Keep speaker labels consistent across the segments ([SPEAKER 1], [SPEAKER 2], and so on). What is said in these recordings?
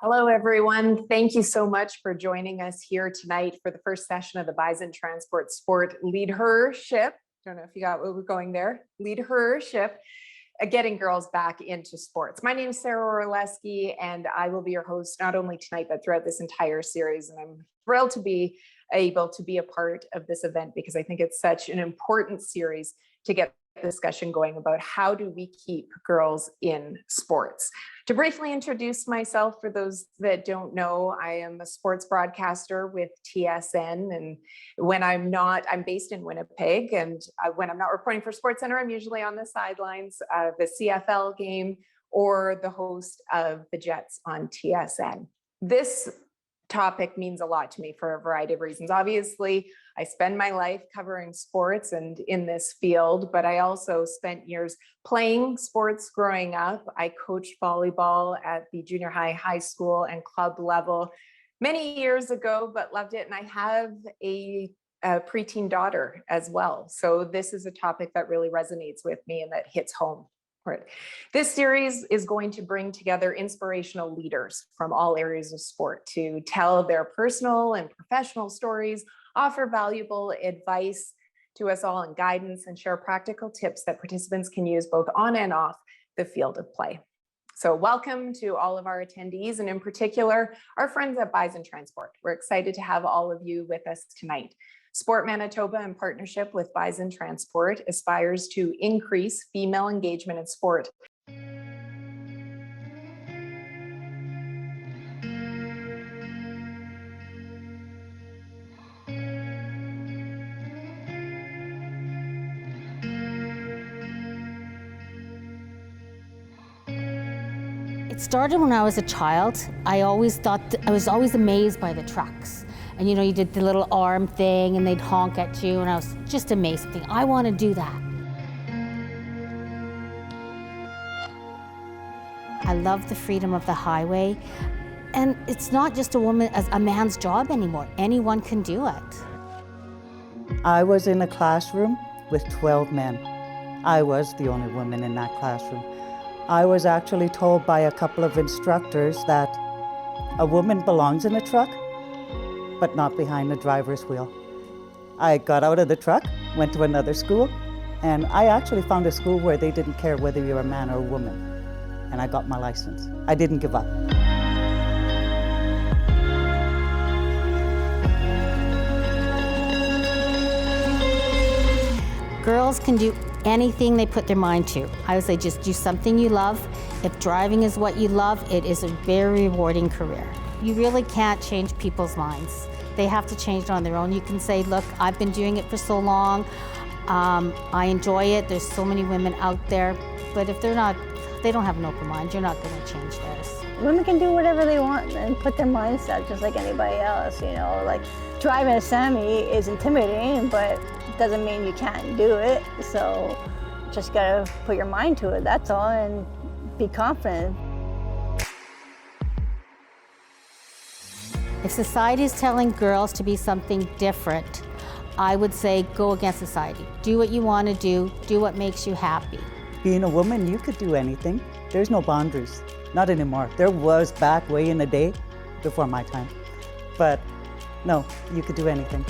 [SPEAKER 1] Hello, everyone. Thank you so much for joining us here tonight for the first session of the Bison Transport Sport LeadHERship. Don't know if you got what we're going there. LeadHERship, getting girls back into sports. My name is Sara Orlesky, and I will be your host not only tonight, but throughout this entire series. And I'm thrilled to be able to be a part of this event because I think it's such an important series to get discussion going about how do we keep girls in sports. To briefly introduce myself, for those that don't know, I am a sports broadcaster with TSN, and when I'm not, I'm based in Winnipeg, and when I'm not reporting for SportsCenter, I'm usually on the sidelines of the CFL game or the host of the Jets on TSN. This topic means a lot to me for a variety of reasons. Obviously, I spend my life covering sports and in this field, but I also spent years playing sports growing up. I coached volleyball at the junior high, high school, and club level many years ago, but loved it. And I have a preteen daughter as well. So this is a topic that really resonates with me and that hits home. Right. This series is going to bring together inspirational leaders from all areas of sport to tell their personal and professional stories, offer valuable advice to us all and guidance, and share practical tips that participants can use both on and off the field of play. So welcome to all of our attendees, and in particular, our friends at Bison Transport. We're excited to have all of you with us tonight. Sport Manitoba, in partnership with Bison Transport, aspires to increase female engagement in sport.
[SPEAKER 2] It started when I was a child. I was always amazed by the trucks. And you know, you did the little arm thing and they'd honk at you, and I was just amazed. Thinking, I want to do that. I love the freedom of the highway. And it's not just a man's job anymore. Anyone can do it.
[SPEAKER 3] I was in a classroom with 12 men. I was the only woman in that classroom. I was actually told by a couple of instructors that a woman belongs in a truck, but not behind the driver's wheel. I got out of the truck, went to another school, and I actually found a school where they didn't care whether you're a man or a woman. And I got my license. I didn't give up.
[SPEAKER 2] Girls can do anything they put their mind to. I would say just do something you love. If driving is what you love, it is a very rewarding career. You really can't change people's minds. They have to change it on their own. You can say, look, I've been doing it for so long. I enjoy it. There's so many women out there. But if they don't have an open mind, you're not going to change theirs.
[SPEAKER 4] Women can do whatever they want and put their mindset just like anybody else, you know. Like driving a semi is intimidating, but it doesn't mean you can't do it. So just got to put your mind to it, that's all, and be confident.
[SPEAKER 2] If society is telling girls to be something different, I would say go against society. Do what you want to do what makes you happy.
[SPEAKER 3] Being a woman, you could do anything. There's no boundaries, not anymore. There was back way in the day, before my time. But no, you could do anything.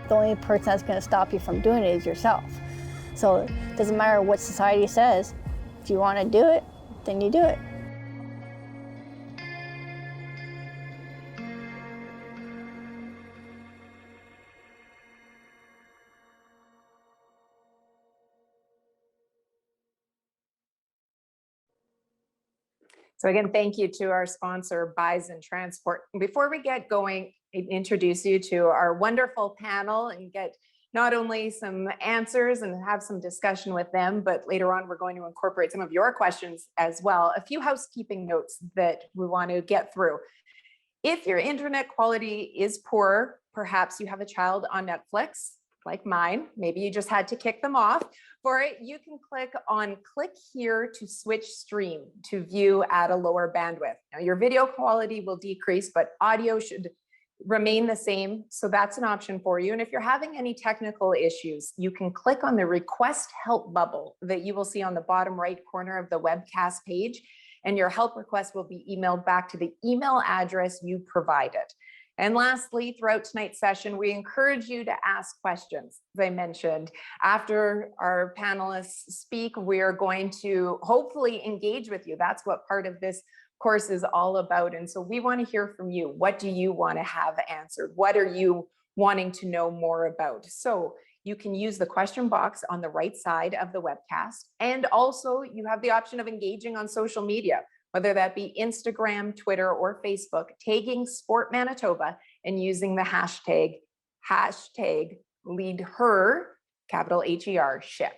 [SPEAKER 4] The only person that's going to stop you from doing it is yourself. So it doesn't matter what society says. If you want to do it, then you do it.
[SPEAKER 1] So again, thank you to our sponsor, Bison Transport. Before we get going, I introduce you to our wonderful panel and get not only some answers and have some discussion with them, but later on, we're going to incorporate some of your questions as well. A few housekeeping notes that we want to get through. If your internet quality is poor, perhaps you have a child on Netflix, like mine, maybe you just had to kick them off. For it, you can click here to switch stream to view at a lower bandwidth. Now, your video quality will decrease, but audio should remain the same. So that's an option for you. And if you're having any technical issues, you can click on the request help bubble that you will see on the bottom right corner of the webcast page, and your help request will be emailed back to the email address you provided. And lastly, throughout tonight's session, we encourage you to ask questions. As I mentioned, after our panelists speak, we are going to hopefully engage with you. That's what part of this course is all about. And so we want to hear from you. What do you want to have answered? What are you wanting to know more about? So you can use the question box on the right side of the webcast. And also you have the option of engaging on social media, whether that be Instagram, Twitter, or Facebook, tagging Sport Manitoba and using the hashtag LeadHER, capital HER-ship.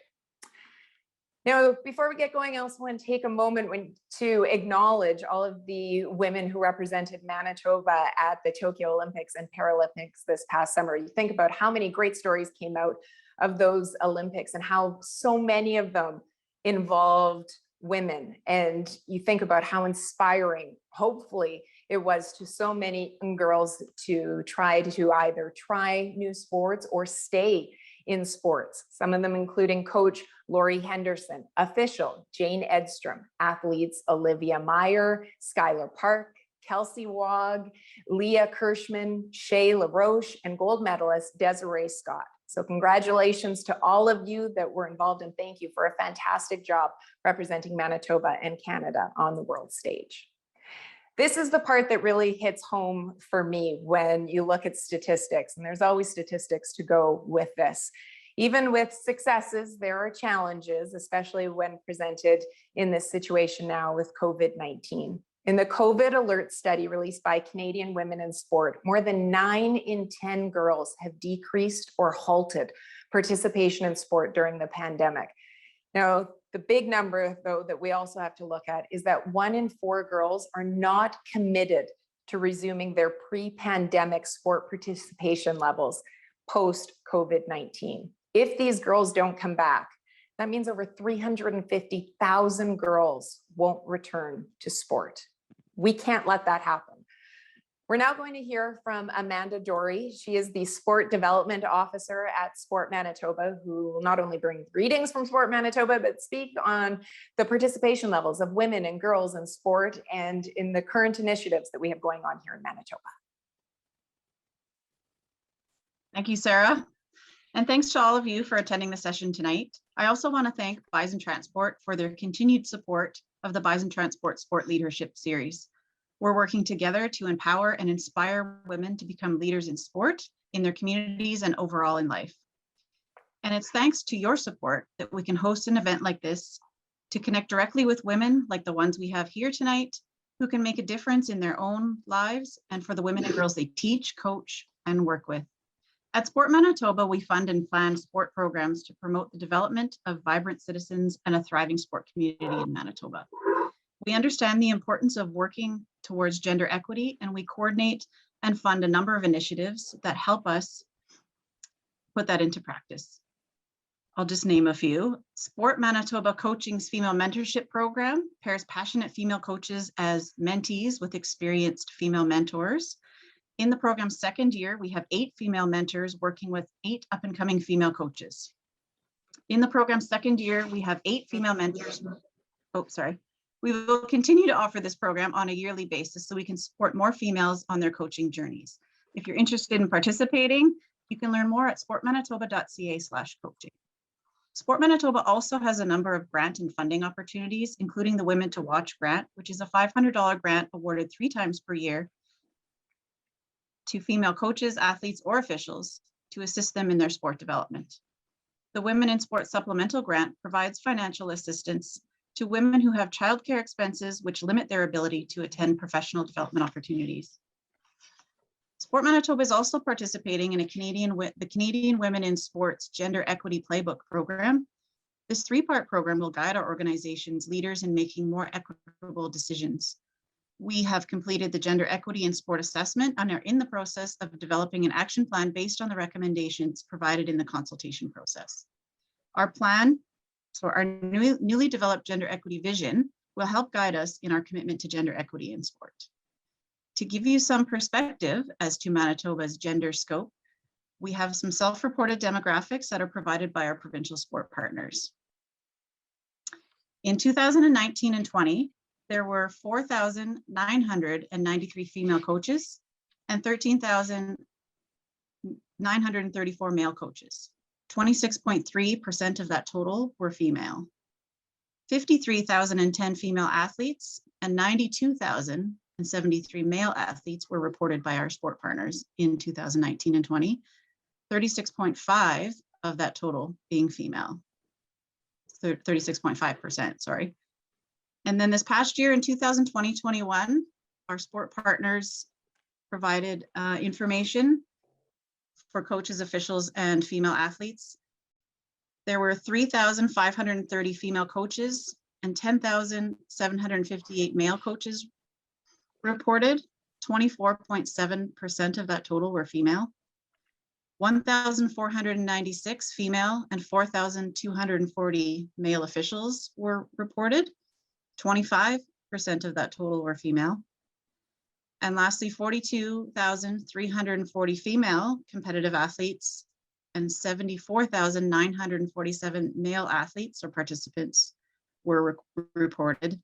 [SPEAKER 1] Now, before we get going, I also want to take a moment to acknowledge all of the women who represented Manitoba at the Tokyo Olympics and Paralympics this past summer. You think about how many great stories came out of those Olympics and how so many of them involved women. And you think about how inspiring, hopefully, it was to so many girls to try to either try new sports or stay in sports. Some of them including coach Laurie Henderson, official Jane Edstrom, athletes Olivia Meyer, Skylar Park, Kelsey Wog, Leah Kirschman, Shay LaRoche, and gold medalist Desiree Scott. So congratulations to all of you that were involved, and thank you for a fantastic job representing Manitoba and Canada on the world stage. This is the part that really hits home for me when you look at statistics, and there's always statistics to go with this. Even with successes, there are challenges, especially when presented in this situation now with COVID-19. In the COVID Alert study released by Canadian Women in Sport, more than 9 in 10 girls have decreased or halted participation in sport during the pandemic. Now, the big number, though, that we also have to look at is that 1 in 4 girls are not committed to resuming their pre-pandemic sport participation levels post-COVID-19. If these girls don't come back, that means over 350,000 girls won't return to sport. We can't let that happen. We're now going to hear from Amanda Dory. She is the Sport Development Officer at Sport Manitoba, who will not only bring greetings from Sport Manitoba, but speak on the participation levels of women and girls in sport and in the current initiatives that we have going on here in Manitoba.
[SPEAKER 5] Thank you, Sarah. And thanks to all of you for attending the session tonight. I also want to thank Bison Transport for their continued support of the Bison Transport Sport Leadership Series. We're working together to empower and inspire women to become leaders in sport, in their communities, and overall in life. And it's thanks to your support that we can host an event like this to connect directly with women like the ones we have here tonight, who can make a difference in their own lives and for the women and girls they teach, coach, and work with. At Sport Manitoba, we fund and plan sport programs to promote the development of vibrant citizens and a thriving sport community in Manitoba. We understand the importance of working towards gender equity, and we coordinate and fund a number of initiatives that help us put that into practice. I'll just name a few. Sport Manitoba Coaching's Female Mentorship Program pairs passionate female coaches as mentees with experienced female mentors. In the program's second year, we have 8 female mentors working with 8 up-and-coming female coaches. In the program's second year, we have 8 female mentors. We will continue to offer this program on a yearly basis so we can support more females on their coaching journeys. If you're interested in participating, you can learn more at sportmanitoba.ca/coaching. Sport Manitoba also has a number of grant and funding opportunities, including the Women to Watch grant, which is a $500 grant awarded 3 times per year to female coaches, athletes, or officials to assist them in their sport development. The Women in Sport Supplemental grant provides financial assistance to women who have childcare expenses which limit their ability to attend professional development opportunities. Sport Manitoba is also participating in the Canadian Women in Sports Gender Equity Playbook program. This 3-part program will guide our organization's leaders in making more equitable decisions. We have completed the Gender Equity in Sport assessment and are in the process of developing an action plan based on the recommendations provided in the consultation process. Our plan, our newly developed gender equity vision, will help guide us in our commitment to gender equity in sport. To give you some perspective as to Manitoba's gender scope, we have some self-reported demographics that are provided by our provincial sport partners. In 2019 and 20, there were 4,993 female coaches and 13,934 male coaches. 26.3% of that total were female. 53,010 female athletes and 92,073 male athletes were reported by our sport partners in 2019 and 20, 36.5 of that total being female, 36.5%, sorry. And then this past year in 2020-21, our sport partners provided information for coaches, officials, and female athletes. There were 3,530 female coaches and 10,758 male coaches reported. 24.7% of that total were female. 1,496 female and 4,240 male officials were reported. 25% of that total were female. And lastly, 42,340 female competitive athletes and 74,947 male athletes or participants were reported.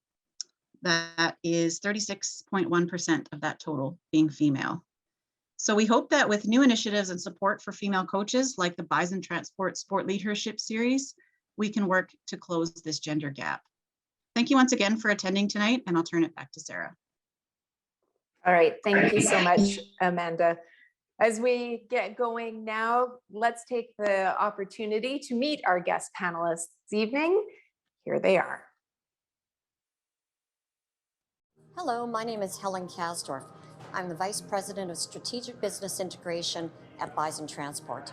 [SPEAKER 5] That is 36.1% of that total being female. So we hope that with new initiatives and support for female coaches like the Bison Transport Sport Leadership Series, we can work to close this gender gap. Thank you once again for attending tonight, and I'll turn it back to Sara.
[SPEAKER 1] All right, thank you so much, Amanda. As we get going now, let's take the opportunity to meet our guest panelists this evening. Here they are.
[SPEAKER 6] Hello, my name is Helen Kasdorf. I'm the Vice President of Strategic Business Integration at Bison Transport.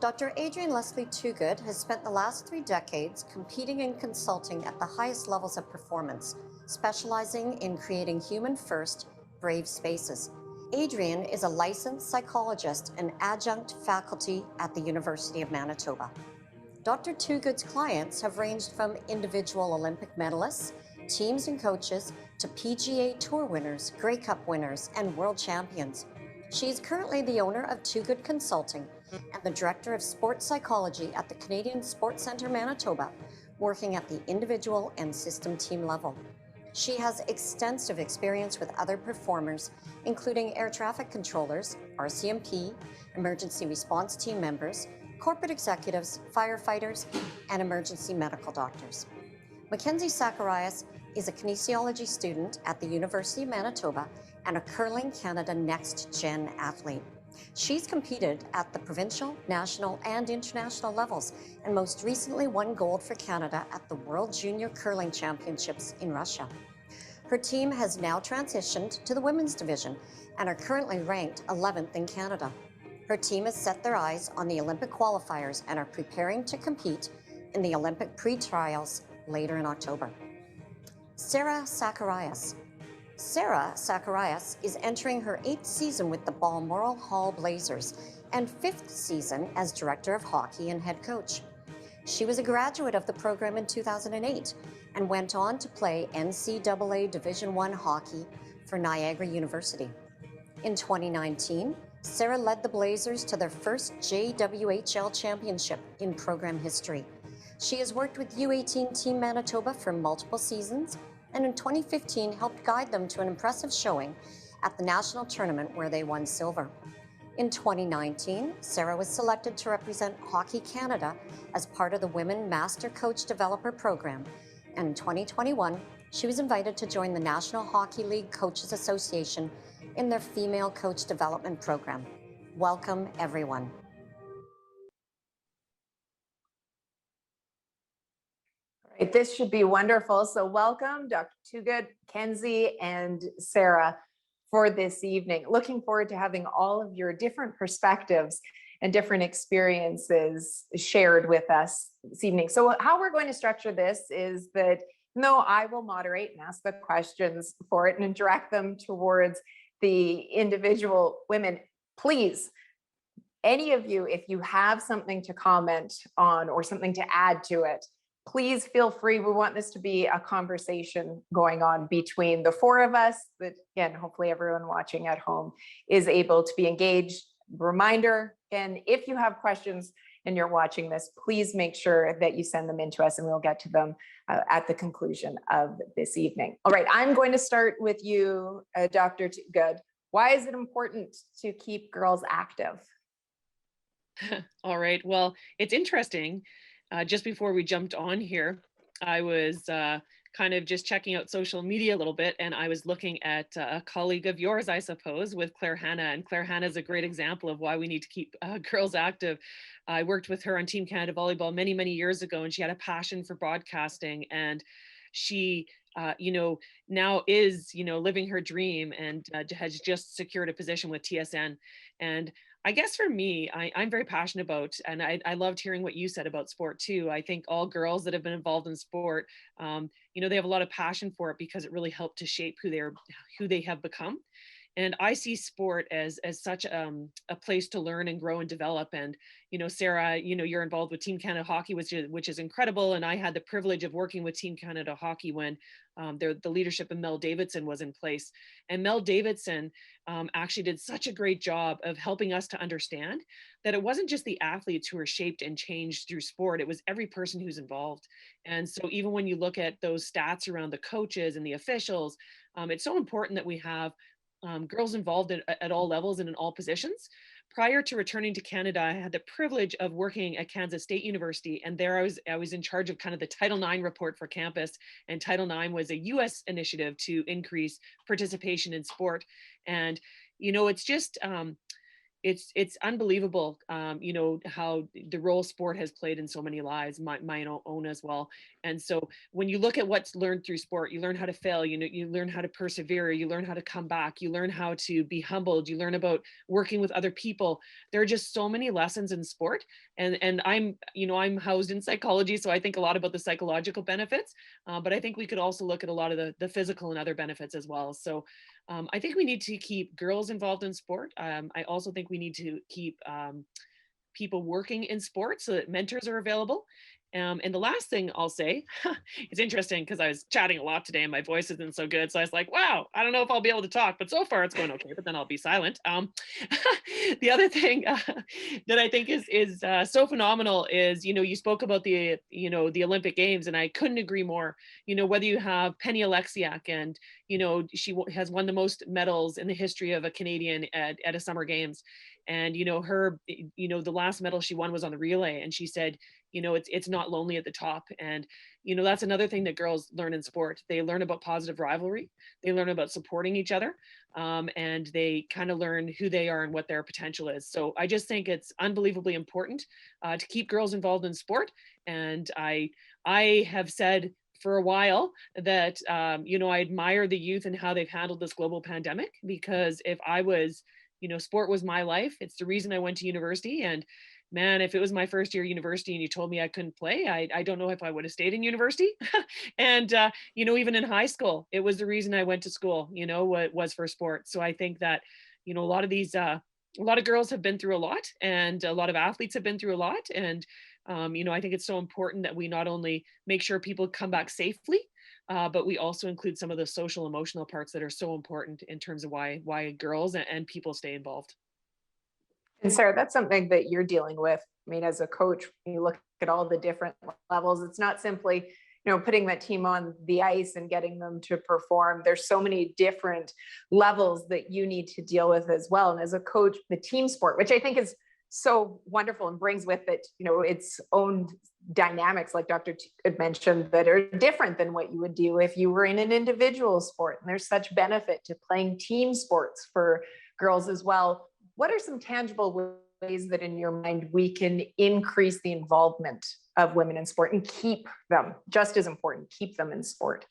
[SPEAKER 6] Dr. Adrienne Leslie-Toogood has spent the last 3 decades competing and consulting at the highest levels of performance, specializing in creating human-first, brave spaces. Adrienne is a licensed psychologist and adjunct faculty at the University of Manitoba. Dr. Toogood's clients have ranged from individual Olympic medalists, teams and coaches, to PGA Tour winners, Grey Cup winners, and world champions. She is currently the owner of Toogood Consulting and the Director of Sports Psychology at the Canadian Sports Centre Manitoba, working at the individual and system team level. She has extensive experience with other performers, including air traffic controllers, RCMP, emergency response team members, corporate executives, firefighters, and emergency medical doctors. Mackenzie Zacharias is a kinesiology student at the University of Manitoba and a Curling Canada Next Gen athlete. She's competed at the provincial, national, and international levels, and most recently won gold for Canada at the World Junior Curling Championships in Russia. Her team has now transitioned to the women's division and are currently ranked 11th in Canada. Her team has set their eyes on the Olympic qualifiers and are preparing to compete in the Olympic pre-trials later in October. Sara Zacharias. Sara Zacharias is entering her 8th season with the Balmoral Hall Blazers and 5th season as Director of Hockey and Head Coach. She was a graduate of the program in 2008 and went on to play NCAA Division I hockey for Niagara University. In 2019, Sara led the Blazers to their first JWHL championship in program history. She has worked with U18 Team Manitoba for multiple seasons, and in 2015 helped guide them to an impressive showing at the national tournament where they won silver. In 2019, Sara was selected to represent Hockey Canada as part of the Women Master Coach Developer Program, and in 2021, she was invited to join the National Hockey League Coaches Association in their Female Coach Development Program. Welcome, everyone.
[SPEAKER 1] Right, this should be wonderful. So welcome, Dr. Toogood, Kenzie, and Sara for this evening. Looking forward to having all of your different perspectives and different experiences shared with us this evening. So how we're going to structure this is that no, I will moderate and ask the questions for it and direct them towards the individual women. Please, any of you, if you have something to comment on or something to add to it, please feel free. We want this to be a conversation going on between the four of us, that again, hopefully everyone watching at home is able to be engaged. Reminder, and if you have questions and you're watching this, please make sure that you send them in to us and we'll get to them at the conclusion of this evening. All right, I'm going to start with you, Dr. Toogood. Why is it important to keep girls active?
[SPEAKER 7] All right, well, it's interesting. Just before we jumped on here, I was kind of just checking out social media a little bit, and I was looking at a colleague of yours, I suppose, with Claire Hanna. And Claire Hanna is a great example of why we need to keep girls active. I worked with her on Team Canada Volleyball many, many years ago, and she had a passion for broadcasting. And she, now is, living her dream, and has just secured a position with TSN. And I guess for me, I'm very passionate about, and I loved hearing what you said about sport too. I think all girls that have been involved in sport, they have a lot of passion for it because it really helped to shape who they have become. And I see sport as such a place to learn and grow and develop. And, Sara, you're involved with Team Canada Hockey, which is incredible. And I had the privilege of working with Team Canada Hockey when the leadership of Mel Davidson was in place. And Mel Davidson actually did such a great job of helping us to understand that it wasn't just the athletes who were shaped and changed through sport, it was every person who's involved. And so even when you look at those stats around the coaches and the officials, it's so important that we have girls involved at all levels and in all positions. Prior to returning to Canada, I had the privilege of working at Kansas State University, and there I was in charge of kind of the Title IX report for campus. And Title IX was a U.S. initiative to increase participation in sport. And it's just it's unbelievable, how the role sport has played in so many lives, my own as well. And so when you look at what's learned through sport, you learn how to fail, you learn how to persevere, you learn how to come back, you learn how to be humbled, you learn about working with other people. There are just so many lessons in sport. And I'm housed in psychology, so I think a lot about the psychological benefits, but I think we could also look at a lot of the physical and other benefits as well. So I think we need to keep girls involved in sport. I also think we need to keep people working in sports so that mentors are available. And the last thing I'll say, it's interesting because I was chatting a lot today and my voice isn't so good. So I was like, wow, I don't know if I'll be able to talk, but so far it's going okay, but then I'll be silent. The other thing that I think is so phenomenal is, you spoke about the Olympic Games, and I couldn't agree more. Whether you have Penny Alexiak, and, she has won the most medals in the history of a Canadian at a Summer Games. And, her, the last medal she won was on the relay. And she said, it's not lonely at the top. And, that's another thing that girls learn in sport. They learn about positive rivalry. They learn about supporting each other. And they kind of learn who they are and what their potential is. So I just think it's unbelievably important to keep girls involved in sport. And I have said for a while that, I admire the youth and how they've handled this global pandemic, because if I was, sport was my life. It's the reason I went to university. And man, if it was my first year of university and you told me I couldn't play, I don't know if I would have stayed in university. And, even in high school, it was the reason I went to school, what was for sport. So I think that, a lot of girls have been through a lot, and a lot of athletes have been through a lot. And, I think it's so important that we not only make sure people come back safely, but we also include some of the social, emotional parts that are so important in terms of why girls and people stay involved.
[SPEAKER 1] And Sara, that's something that you're dealing with. I mean, as a coach, you look at all the different levels. It's not simply, putting that team on the ice and getting them to perform. There's so many different levels that you need to deal with as well. And as a coach, the team sport, which I think is so wonderful and brings with it, its own dynamics, like Dr. had mentioned, that are different than what you would do if you were in an individual sport. And there's such benefit to playing team sports for girls as well. What are some tangible ways that in your mind we can increase the involvement of women in sport and keep them, just as important, keep them in sport?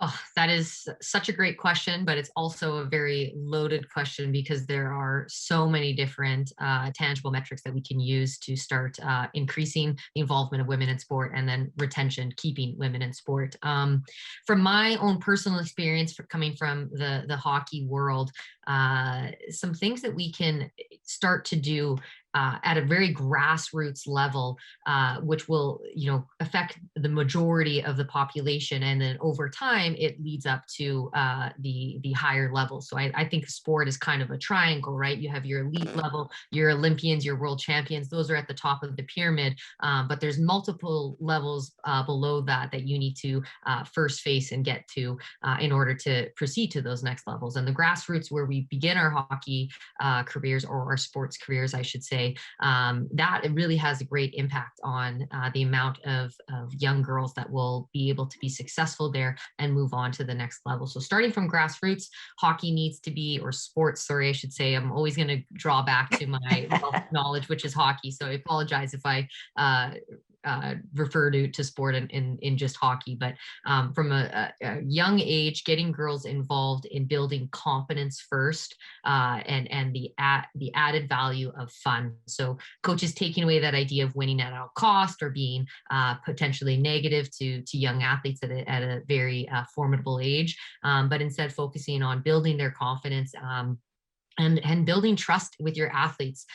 [SPEAKER 8] Oh, that is such a great question, but it's also a very loaded question because there are so many different tangible metrics that we can use to start increasing the involvement of women in sport, and then retention, keeping women in sport. From my own personal experience coming from the hockey world, some things that we can start to do at a very grassroots level, which will, affect the majority of the population. And then over time, it leads up to the higher levels. So I think sport is kind of a triangle, right? You have your elite level, your Olympians, your world champions. Those are at the top of the pyramid. But there's multiple levels below that you need to first face and get to in order to proceed to those next levels. And the grassroots, where we begin our hockey careers, or our sports careers, I should say, that it really has a great impact on the amount of young girls that will be able to be successful there and move on to the next level. So starting from grassroots, hockey needs to be, or sports, sorry, I should say, I'm always going to draw back to my knowledge, which is hockey. So I apologize if I refer to sport in just hockey, but from a young age, getting girls involved in building confidence first, and the added value of fun. So coaches taking away that idea of winning at all cost, or being potentially negative to young athletes at a very formidable age, but instead focusing on building their confidence, and building trust with your athletes.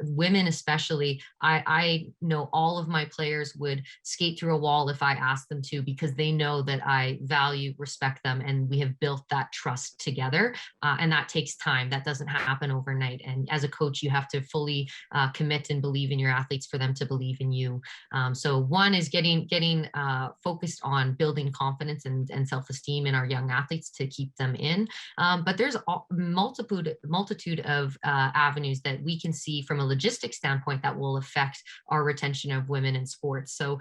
[SPEAKER 8] Women especially, I know all of my players would skate through a wall if I asked them to, because they know that I value, respect them, and we have built that trust together. And that takes time. That doesn't happen overnight. And as a coach, you have to fully commit and believe in your athletes for them to believe in you. So one is getting focused on building confidence and self-esteem in our young athletes to keep them in. But there's multitude of avenues that we can see from a logistics standpoint that will affect our retention of women in sports. So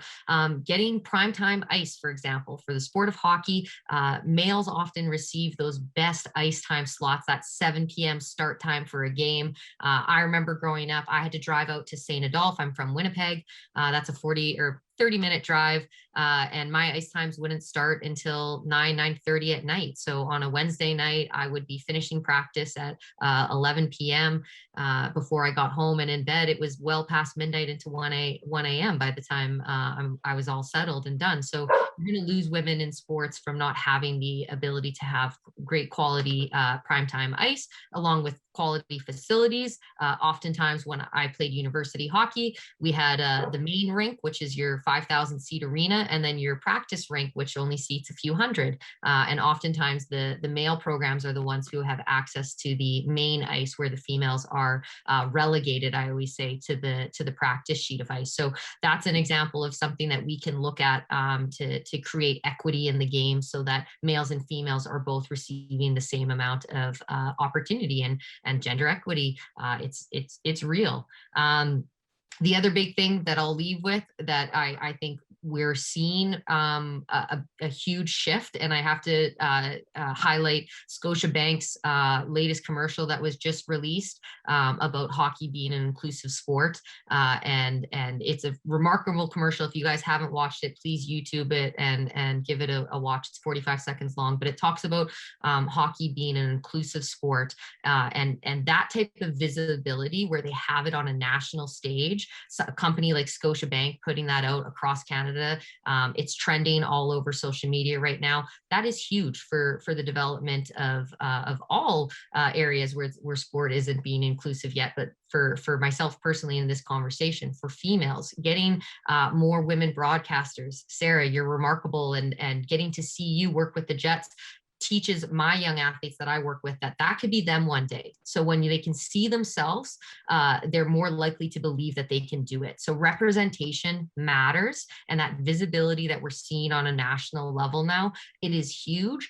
[SPEAKER 8] getting primetime ice, for example, for the sport of hockey, males often receive those best ice time slots, that 7 p.m. start time for a game. I remember growing up, I had to drive out to St. Adolphe. I'm from Winnipeg. That's a 40 or 30-minute drive, and my ice times wouldn't start until 9:30 at night. So on a Wednesday night, I would be finishing practice at 11 p.m. Before I got home and in bed. It was well past midnight into 1 a.m. by the time I was all settled and done. So you're going to lose women in sports from not having the ability to have great quality primetime ice, along with quality facilities. Oftentimes when I played university hockey, we had the main rink, which is your 5,000 seat arena, and then your practice rink, which only seats a few hundred. And oftentimes the male programs are the ones who have access to the main ice, where the females are relegated, I always say, to the practice sheet of ice. So that's an example of something that we can look at to create equity in the game, so that males and females are both receiving the same amount of opportunity, and gender equity. It's real. The other big thing that I'll leave with, that I think we're seeing a huge shift, and I have to highlight Scotiabank's latest commercial that was just released about hockey being an inclusive sport, and it's a remarkable commercial. If you guys haven't watched it, please YouTube it and give it a watch. It's 45 seconds long, but it talks about hockey being an inclusive sport, and that type of visibility, where they have it on a national stage. So a company like Scotiabank putting that out across Canada. It's trending all over social media right now. That is huge for the development of all areas where sport isn't being inclusive yet. But for myself personally in this conversation, for females, getting more women broadcasters. Sara, you're remarkable, and getting to see you work with the Jets teaches my young athletes that I work with that could be them one day. So when they can see themselves, they're more likely to believe that they can do it. So representation matters, and that visibility that we're seeing on a national level now, it is huge.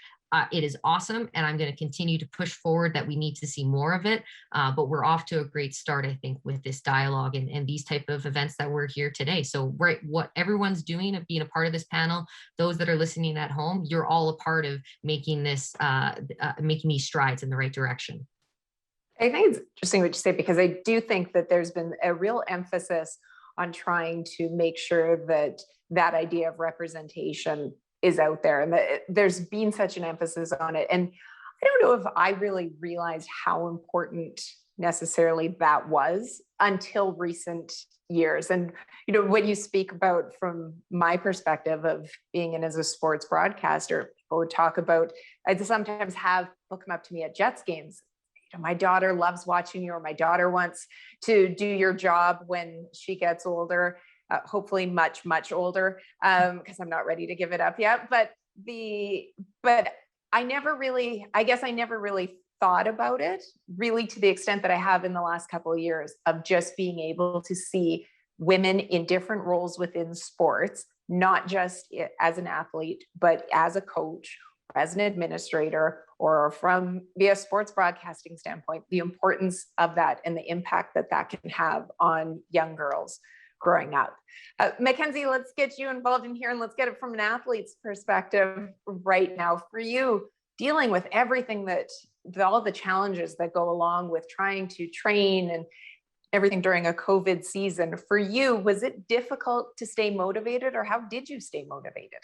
[SPEAKER 8] It is awesome, and I'm going to continue to push forward that we need to see more of it. But we're off to a great start, I think, with this dialogue and these type of events that we're here today. So right, what everyone's doing of being a part of this panel, those that are listening at home, you're all a part of making this, making these strides in the right direction.
[SPEAKER 1] I think it's interesting what you say, because I do think that there's been a real emphasis on trying to make sure that that idea of representation is out there, and that there's been such an emphasis on it. And I don't know if I really realized how important necessarily that was until recent years. And, when you speak about, from my perspective of being in as a sports broadcaster, people would talk about, I'd sometimes have people come up to me at Jets games, my daughter loves watching you, or my daughter wants to do your job when she gets older, hopefully much, much older, because I'm not ready to give it up yet. But I never really thought about it really to the extent that I have in the last couple of years, of just being able to see women in different roles within sports, not just as an athlete, but as a coach, as an administrator, or from via sports broadcasting standpoint, the importance of that and the impact that that can have on young girls growing up. Mackenzie, let's get you involved in here, and let's get it from an athlete's perspective right now. For you, dealing with everything all the challenges that go along with trying to train and everything during a COVID season, for you, was it difficult to stay motivated, or how did you stay motivated?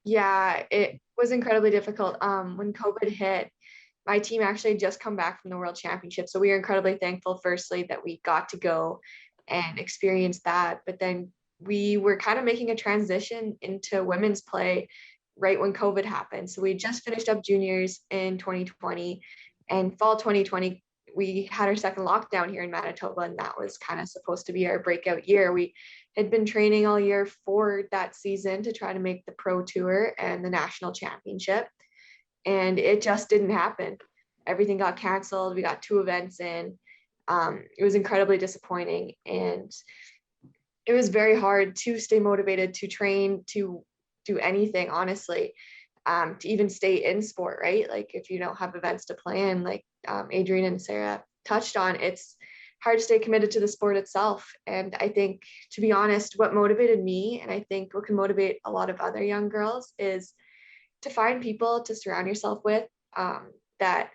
[SPEAKER 9] Yeah, it was incredibly difficult. When COVID hit, my team actually had just come back from the World Championship. So we are incredibly thankful, firstly, that we got to go and experience that. But then we were kind of making a transition into women's play right when COVID happened. So we just finished up juniors in 2020, and fall 2020, we had our second lockdown here in Manitoba, and that was kind of supposed to be our breakout year. We had been training all year for that season to try to make the pro tour and the national championship, and it just didn't happen. Everything got canceled. We got 2 events in. It was incredibly disappointing, and it was very hard to stay motivated, to train, to do anything, honestly, to even stay in sport, right? Like if you don't have events to plan, like Adrienne and Sara touched on, it's hard to stay committed to the sport itself. And I think, to be honest, what motivated me, and I think what can motivate a lot of other young girls, is to find people to surround yourself with that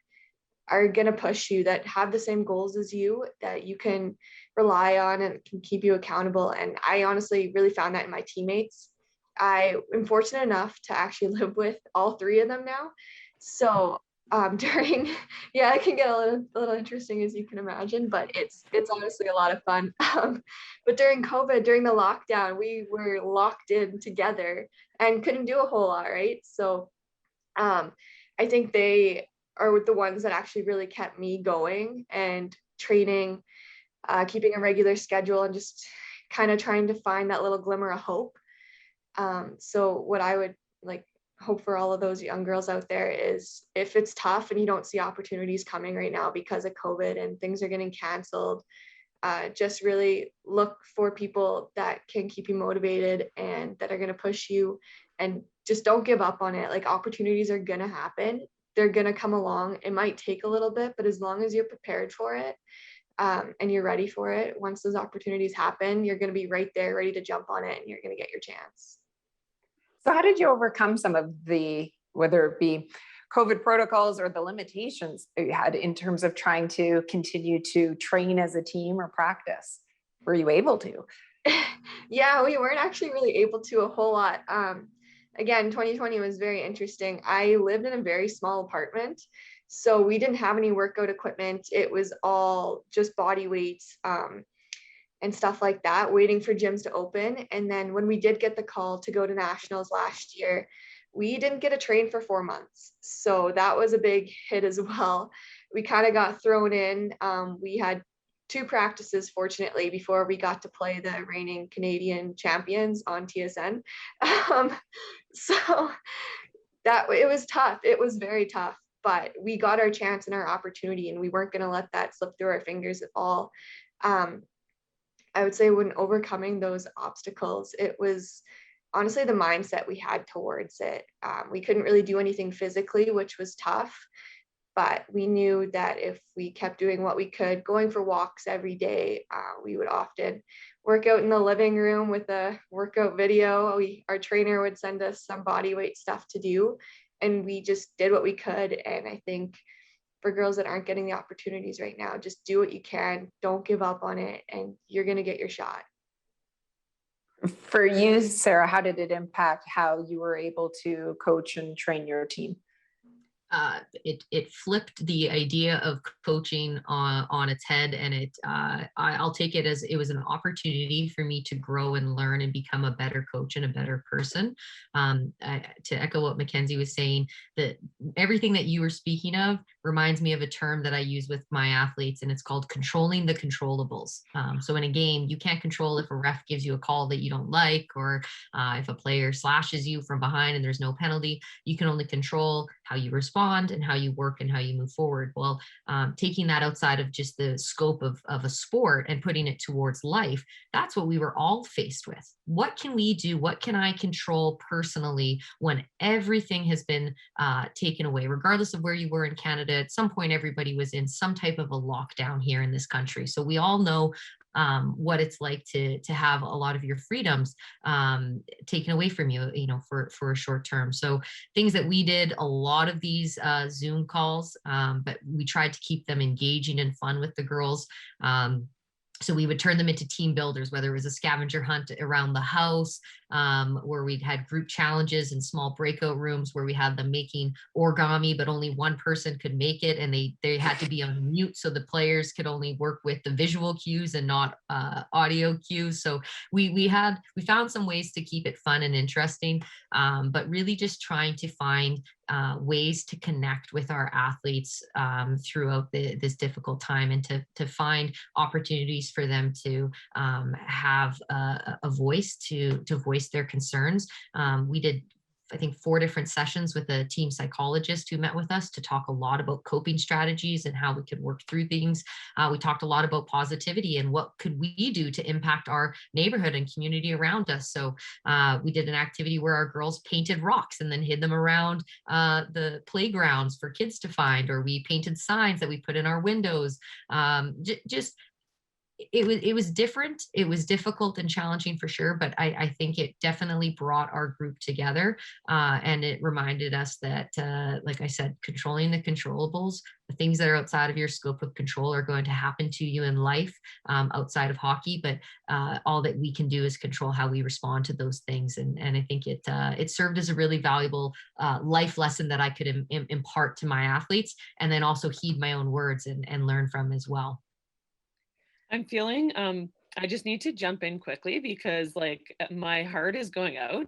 [SPEAKER 9] are going to push you, that have the same goals as you, that you can rely on and can keep you accountable. And I honestly really found that in my teammates. I am fortunate enough to actually live with all 3 of them now. So it can get a little interesting, as you can imagine, but it's honestly a lot of fun. But during COVID, during the lockdown, we were locked in together and couldn't do a whole lot, right? So I think they are the ones that actually really kept me going and training, keeping a regular schedule, and just kind of trying to find that little glimmer of hope. So what I would hope for all of those young girls out there is, if it's tough and you don't see opportunities coming right now because of COVID and things are getting canceled, just really look for people that can keep you motivated and that are going to push you, and just don't give up on it. Like, opportunities are going to happen. They're going to come along. It might take a little bit, but as long as you're prepared for it, and you're ready for it, once those opportunities happen, you're going to be right there, ready to jump on it, and you're going to get your chance.
[SPEAKER 1] So how did you overcome some of the, whether it be COVID protocols or the limitations that you had in terms of trying to continue to train as a team or practice? Were you able to?
[SPEAKER 9] Yeah, we weren't actually really able to a whole lot. Again, 2020 was very interesting. I lived in a very small apartment, so we didn't have any workout equipment. It was all just body weights and stuff like that, waiting for gyms to open. And then when we did get the call to go to nationals last year, we didn't get a train for 4 months. So that was a big hit as well. We kind of got thrown in. We had 2 practices, fortunately, before we got to play the reigning Canadian champions on TSN. So it was tough. It was very tough, but we got our chance and our opportunity, and we weren't going to let that slip through our fingers at all. I would say when overcoming those obstacles, it was honestly the mindset we had towards it. We couldn't really do anything physically, which was tough, but we knew that if we kept doing what we could, going for walks every day, we would often work out in the living room with a workout video. Our trainer would send us some body weight stuff to do, and we just did what we could. And I think for girls that aren't getting the opportunities right now, just do what you can. Don't give up on it, and you're going to get your shot.
[SPEAKER 1] For you, Sara, how did it impact how you were able to coach and train your team?
[SPEAKER 8] it flipped the idea of coaching on its head, and I'll take it as it was an opportunity for me to grow and learn and become a better coach and a better person. To echo what Mackenzie was saying, that everything that you were speaking of reminds me of a term that I use with my athletes, and it's called controlling the controllables. So in a game, you can't control if a ref gives you a call that you don't like, or if a player slashes you from behind and there's no penalty. You can only control how you respond and how you work and how you move forward. Well, taking that outside of just the scope of a sport and putting it towards life, that's what we were all faced with. What can we do? What can I control personally when everything has been taken away? Regardless of where you were in Canada, at some point, everybody was in some type of a lockdown here in this country. So we all know what it's like to have a lot of your freedoms taken away from you, for a short term. So things that we did, a lot of these Zoom calls, but we tried to keep them engaging and fun with the girls. So we would turn them into team builders, whether it was a scavenger hunt around the house, where we'd had group challenges in small breakout rooms where we had them making origami, but only one person could make it, and they had to be on mute, so the players could only work with the visual cues and not audio cues. So we found some ways to keep it fun and interesting, but really just trying to find ways to connect with our athletes throughout this difficult time, and to find opportunities for them to have a voice to voice their concerns. We did, I think, 4 different sessions with a team psychologist who met with us to talk a lot about coping strategies and how we could work through things. We talked a lot about positivity and what could we do to impact our neighborhood and community around us. So we did an activity where our girls painted rocks and then hid them around the playgrounds for kids to find, or we painted signs that we put in our windows. It was different. It was difficult and challenging for sure, but I think it definitely brought our group together, and it reminded us that, like I said, controlling the controllables, the things that are outside of your scope of control are going to happen to you in life outside of hockey, but all that we can do is control how we respond to those things. And I think it served as a really valuable life lesson that I could impart to my athletes, and then also heed my own words and learn from as well.
[SPEAKER 7] I'm feeling, I just need to jump in quickly because my heart is going out.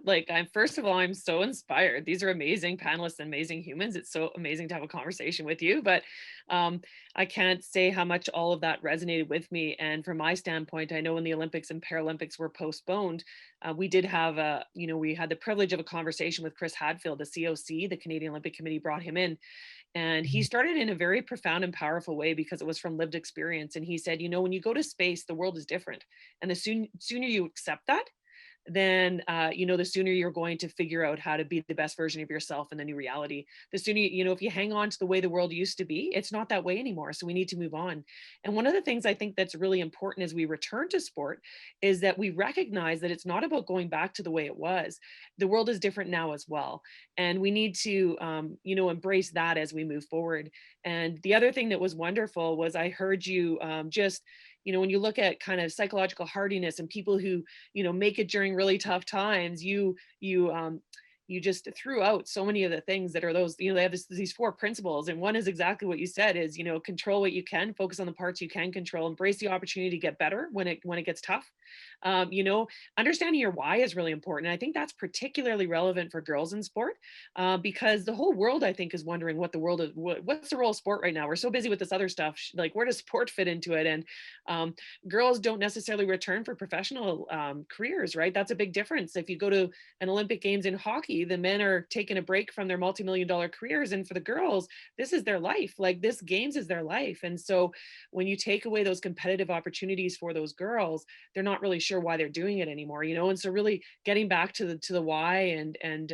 [SPEAKER 7] First of all, I'm so inspired. These are amazing panelists and amazing humans. It's so amazing to have a conversation with you, but I can't say how much all of that resonated with me. And from my standpoint, I know when the Olympics and Paralympics were postponed, we did have we had the privilege of a conversation with Chris Hadfield, the COC, the Canadian Olympic Committee brought him in. And he started in a very profound and powerful way because it was from lived experience. And he said, when you go to space, the world is different. And the sooner you accept that, then, the sooner you're going to figure out how to be the best version of yourself in the new reality. The sooner, if you hang on to the way the world used to be, it's not that way anymore. So we need to move on. And one of the things I think that's really important as we return to sport is that we recognize that it's not about going back to the way it was. The world is different now as well. And we need to, embrace that as we move forward. And the other thing that was wonderful was I heard you when you look at kind of psychological hardiness and people who, make it during really tough times, you just threw out so many of the things that are those, they have these 4 principles. And one is exactly what you said is, control what you can, focus on the parts you can control, embrace the opportunity to get better when it gets tough. Understanding your why is really important. And I think that's particularly relevant for girls in sport because the whole world, I think, is wondering what the world is, what's the role of sport right now? We're so busy with this other stuff. Where does sport fit into it? And girls don't necessarily return for professional careers, right? That's a big difference. If you go to an Olympic Games in hockey, the men are taking a break from their multi-million-dollar careers. And for the girls, this is their life. This Games is their life. And so when you take away those competitive opportunities for those girls, they're not really sure why they're doing it anymore, and so really getting back to the why and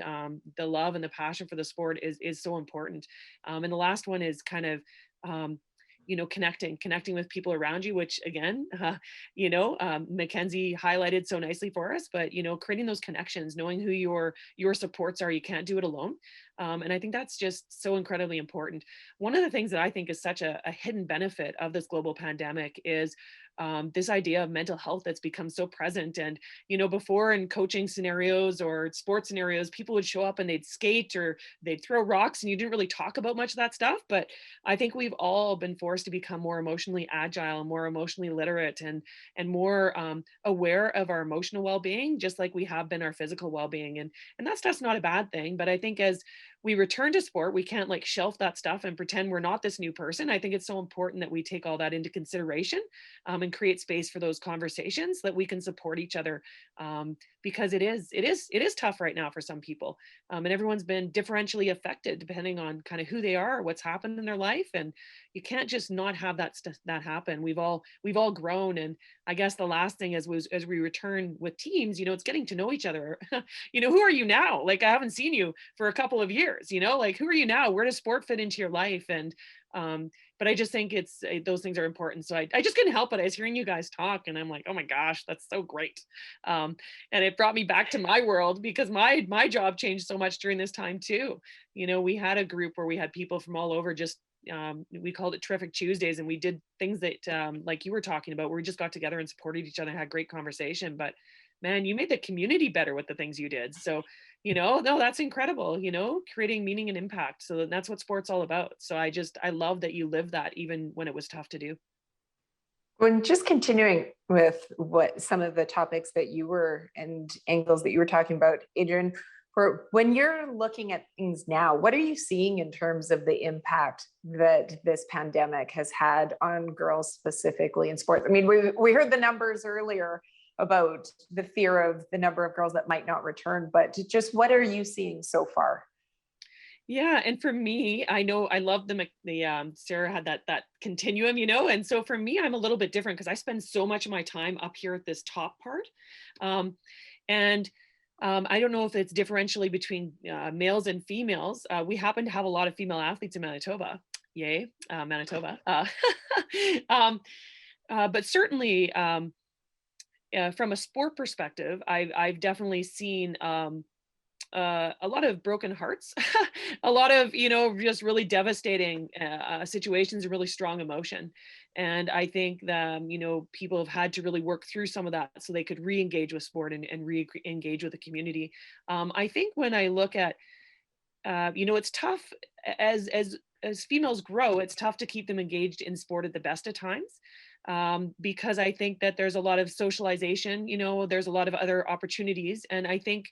[SPEAKER 7] the love and the passion for the sport is so important. And the last one is kind of connecting with people around you, which again, Mackenzie highlighted so nicely for us, but, creating those connections, knowing who your supports are, you can't do it alone. And I think that's just so incredibly important. One of the things that I think is such a hidden benefit of this global pandemic is this idea of mental health that's become so present. And, before in coaching scenarios or sports scenarios, people would show up and they'd skate or they'd throw rocks and you didn't really talk about much of that stuff. But I think we've all been forced to become more emotionally agile, more emotionally literate, and more aware of our emotional well-being, just like we have been our physical well-being. And that stuff's not a bad thing. But I think as we return to sport, we can't like shelf that stuff and pretend we're not this new person. I think it's so important that we take all that into consideration and create space for those conversations that we can support each other, because it is tough right now for some people, and everyone's been differentially affected depending on kind of who they are or what's happened in their life. And you can't just not have that happen. We've all grown, and I guess the last thing as we return with teams, it's getting to know each other. Who are you now? Like, I haven't seen you for a couple of years. Like, who are you now? Where does sport fit into your life? And but I just think those things are important. So I just couldn't help it. I was hearing you guys talk and I'm like, oh my gosh, that's so great. And it brought me back to my world, because my job changed so much during this time too. We had a group where we had people from all over, just we called it Terrific Tuesdays, and we did things that like you were talking about, where we just got together and supported each other and had great conversation. But man, you made the community better with the things you did. So, no, that's incredible, creating meaning and impact. So that's what sport's all about. So I love that you lived that even when it was tough to do.
[SPEAKER 1] When just continuing with what some of the topics that you were and angles that you were talking about, Adrienne, for when you're looking at things now, what are you seeing in terms of the impact that this pandemic has had on girls specifically in sports? I mean, we heard the numbers earlier about the fear of the number of girls that might not return, but just what are you seeing so far?
[SPEAKER 7] Yeah, and for me, I know I love the Sara had that continuum, and so for me, I'm a little bit different because I spend so much of my time up here at this top part, and I don't know if it's differentially between males and females. We happen to have a lot of female athletes in Manitoba. Yay, Manitoba. But certainly, from a sport perspective, I've definitely seen a lot of broken hearts, a lot of, just really devastating situations and really strong emotion. And I think that, people have had to really work through some of that so they could re-engage with sport and re-engage with the community. I think when I look at, it's tough as females grow, it's tough to keep them engaged in sport at the best of times. Because I think that there's a lot of socialization, there's a lot of other opportunities. And I think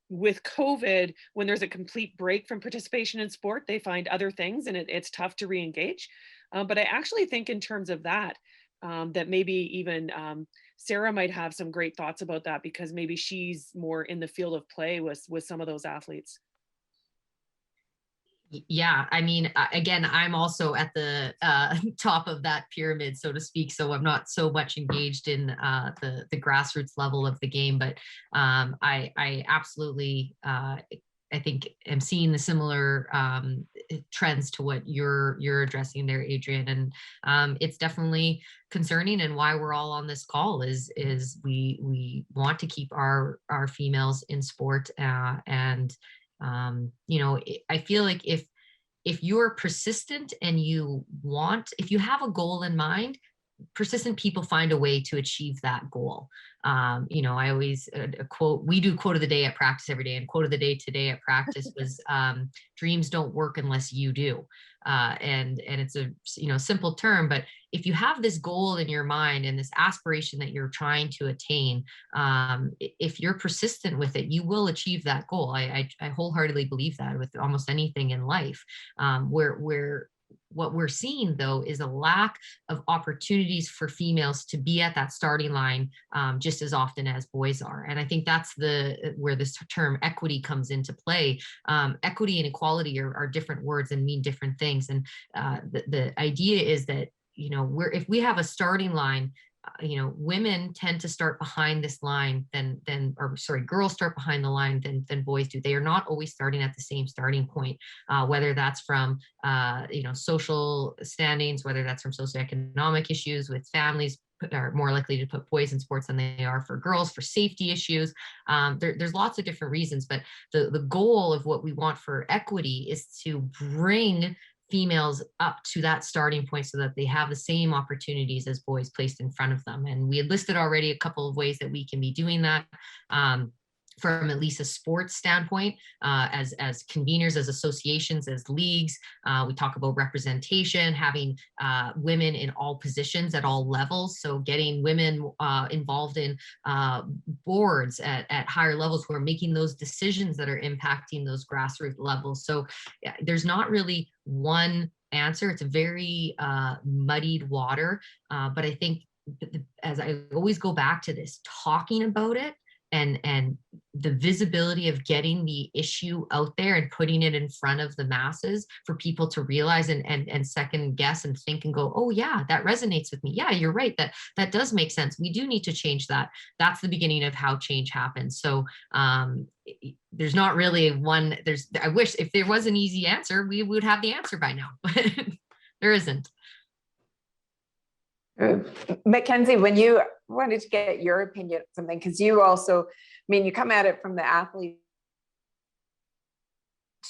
[SPEAKER 7] with COVID, when there's a complete break from participation in sport, they find other things and it's tough to re-engage. But I actually think in terms of that, that maybe even Sara might have some great thoughts about that, because maybe she's more in the field of play with some of those athletes.
[SPEAKER 8] Yeah, I mean, again, I'm also at the top of that pyramid, so to speak. So I'm not so much engaged in the grassroots level of the game, but I absolutely, I think, am seeing the similar trends to what you're addressing there, Adrienne. And it's definitely concerning, and why we're all on this call is we want to keep our females in sport, and I feel like if you're persistent and if you have a goal in mind, persistent people find a way to achieve that goal. I always we do quote of the day at practice every day, and quote of the day today at practice was dreams don't work unless you do. And it's a simple term, but if you have this goal in your mind and this aspiration that you're trying to attain, if you're persistent with it, you will achieve that goal. I wholeheartedly believe that with almost anything in life. What we're seeing, though, is a lack of opportunities for females to be at that starting line just as often as boys are. And I think that's where this term equity comes into play. Equity and equality are different words and mean different things. And the idea is that, if we have a starting line, women tend to start behind this line girls start behind the line than boys do. They are not always starting at the same starting point, whether that's from, social standings, whether that's from socioeconomic issues with families are more likely to put boys in sports than they are for girls, for safety issues. There's lots of different reasons, but the goal of what we want for equity is to bring females up to that starting point so that they have the same opportunities as boys placed in front of them. And we had listed already a couple of ways that we can be doing that. From at least a sports standpoint, as conveners, as associations, as leagues. We talk about representation, having women in all positions at all levels. So getting women involved in boards at higher levels who are making those decisions that are impacting those grassroots levels. So there's not really one answer. It's a very muddied water. But I think as I always go back to this, talking about it, and the visibility of getting the issue out there and putting it in front of the masses for people to realize and second guess and think and go, oh yeah, that resonates with me. Yeah, you're right. That does make sense. We do need to change that. That's the beginning of how change happens. So there's not really one, I wish if there was an easy answer, we would have the answer by now, but there isn't.
[SPEAKER 1] Mackenzie, when you wanted to get your opinion on something, because you also, I mean, you come at it from the athlete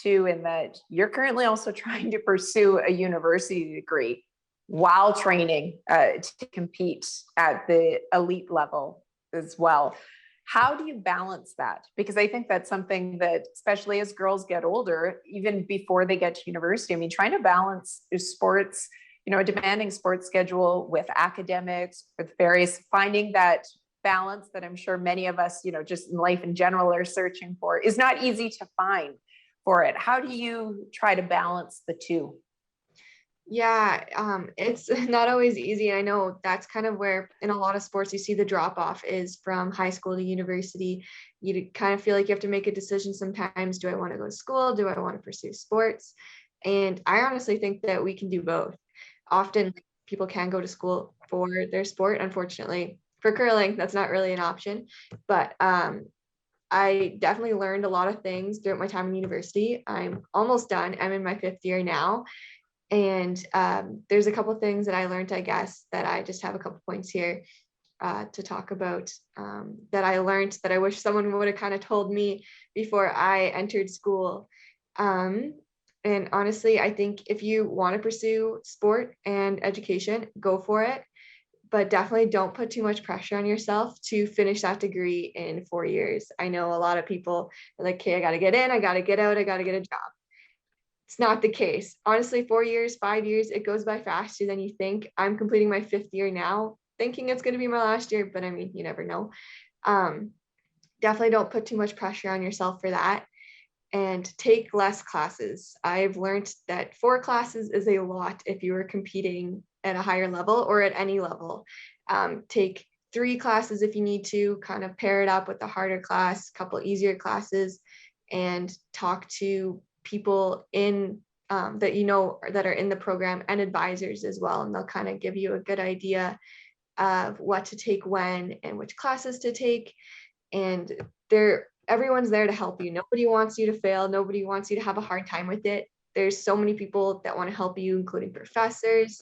[SPEAKER 1] too, in that you're currently also trying to pursue a university degree while training to compete at the elite level as well. How do you balance that? Because I think that's something that, especially as girls get older, even before they get to university, I mean, trying to balance sports, a demanding sports schedule with academics, with various, finding that balance that I'm sure many of us, just in life in general are searching for, is not easy to find for it. How do you try to balance the two?
[SPEAKER 9] Yeah, it's not always easy. I know that's kind of where in a lot of sports you see the drop off is from high school to university. You kind of feel like you have to make a decision sometimes. Do I want to go to school? Do I want to pursue sports? And I honestly think that we can do both. Often people can go to school for their sport. Unfortunately, for curling, that's not really an option. But I definitely learned a lot of things throughout my time in university. I'm almost done. I'm in my 5th year now. And there's a couple things that I learned, I guess, that I just have a couple points here to talk about that I learned that I wish someone would have kind of told me before I entered school. And honestly, I think if you want to pursue sport and education, go for it. But definitely don't put too much pressure on yourself to finish that degree in 4 years. I know a lot of people are like, okay, I got to get in, I got to get out, I got to get a job. It's not the case. Honestly, 4 years, 5 years, it goes by faster than you think. I'm completing my 5th year now, thinking it's going to be my last year, but I mean, you never know. Definitely don't put too much pressure on yourself for that. And take less classes. I've learned that 4 classes is a lot if you are competing at a higher level or at any level. Take 3 classes if you need to, kind of pair it up with a harder class, a couple easier classes, and talk to people in that that are in the program and advisors as well. And they'll kind of give you a good idea of what to take when and which classes to take. And everyone's there to help you. Nobody wants you to fail. Nobody wants you to have a hard time with it. There's so many people that want to help you, including professors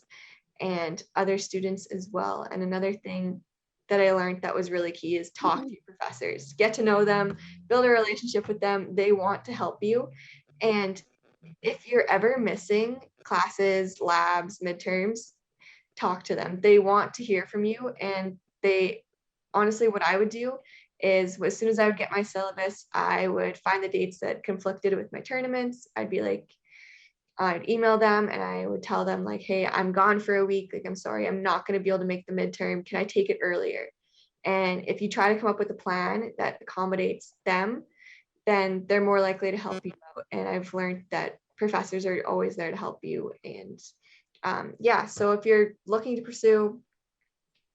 [SPEAKER 9] and other students as well. And another thing that I learned that was really key is talk to your professors, get to know them, build a relationship with them. They want to help you. And if you're ever missing classes, labs, midterms, talk to them. They want to hear from you. And honestly, what I would do is as soon as I would get my syllabus, I would find the dates that conflicted with my tournaments. I'd email them and I would tell them like, hey, I'm gone for a week. Like, I'm sorry, I'm not going to be able to make the midterm. Can I take it earlier? And if you try to come up with a plan that accommodates them, then they're more likely to help you out. And I've learned that professors are always there to help you. And so if you're looking to pursue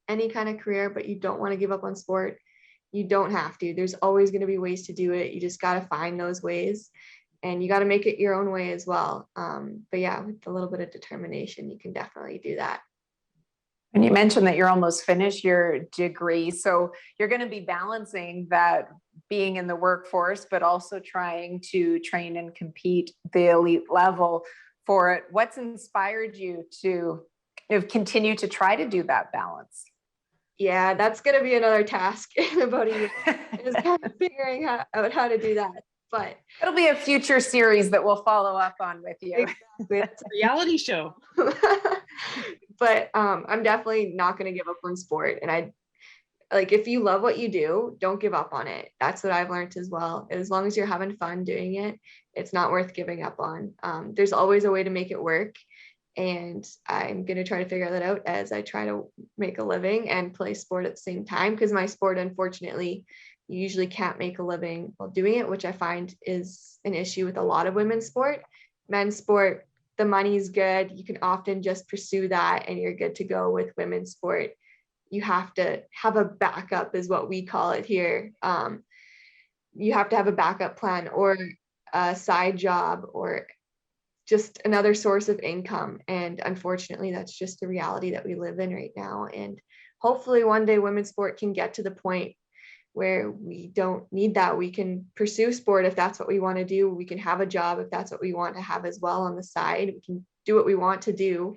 [SPEAKER 9] any kind of career, but you don't want to give up on sport, you don't have to. There's always going to be ways to do it. You just got to find those ways and you got to make it your own way as well. But yeah, with a little bit of determination, you can definitely do that.
[SPEAKER 1] And you mentioned that you're almost finished your degree. So you're going to be balancing that being in the workforce, but also trying to train and compete the elite level for it. What's inspired you to continue to try to do that balance?
[SPEAKER 9] Yeah, that's going to be another task in about a year, is kind of figuring out how to do that. but
[SPEAKER 1] it'll be a future series that we'll follow up on with you.
[SPEAKER 9] exactly, that's
[SPEAKER 7] Reality show.
[SPEAKER 9] but I'm definitely not going to give up on sport. And like, if you love what you do, don't give up on it. That's what I've learned as well. As long as you're having fun doing it, it's not worth giving up on. There's always a way to make it work. And I'm going to try to figure that out as I try to make a living and play sport at the same time, because my sport, unfortunately, you usually can't make a living while doing it, which I find is an issue with a lot of women's sport. Men's sport, the money's good. You can often just pursue that and you're good to go. With women's sport, you have to have a backup, is what we call it here. You have to have a backup plan or a side job or just another source of income. And unfortunately, that's just the reality that we live in right now. And hopefully one day women's sport can get to the point where we don't need that. We can pursue sport if that's what we want to do. We can have a job if that's what we want to have as well on the side. We can do what we want to do.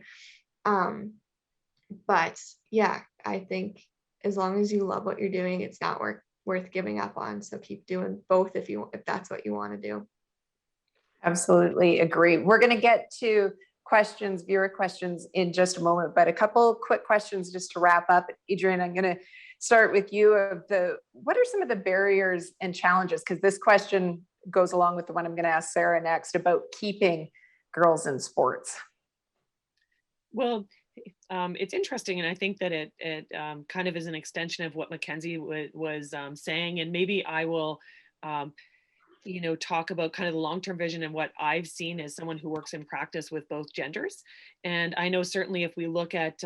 [SPEAKER 9] But yeah, I think as long as you love what you're doing, it's not worth giving up on. So keep doing both if that's what you want to do.
[SPEAKER 1] Absolutely agree. We're going to get to questions, viewer questions in just a moment, but a couple quick questions just to wrap up. Adrienne, I'm going to start with you. What are some of the barriers and challenges? Because this question goes along with the one I'm going to ask Sara next about keeping girls in sports.
[SPEAKER 7] Well, it's interesting, and I think that it kind of is an extension of what Mackenzie was saying, and maybe I will talk about kind of the long-term vision and what I've seen as someone who works in practice with both genders. And I know certainly if we look at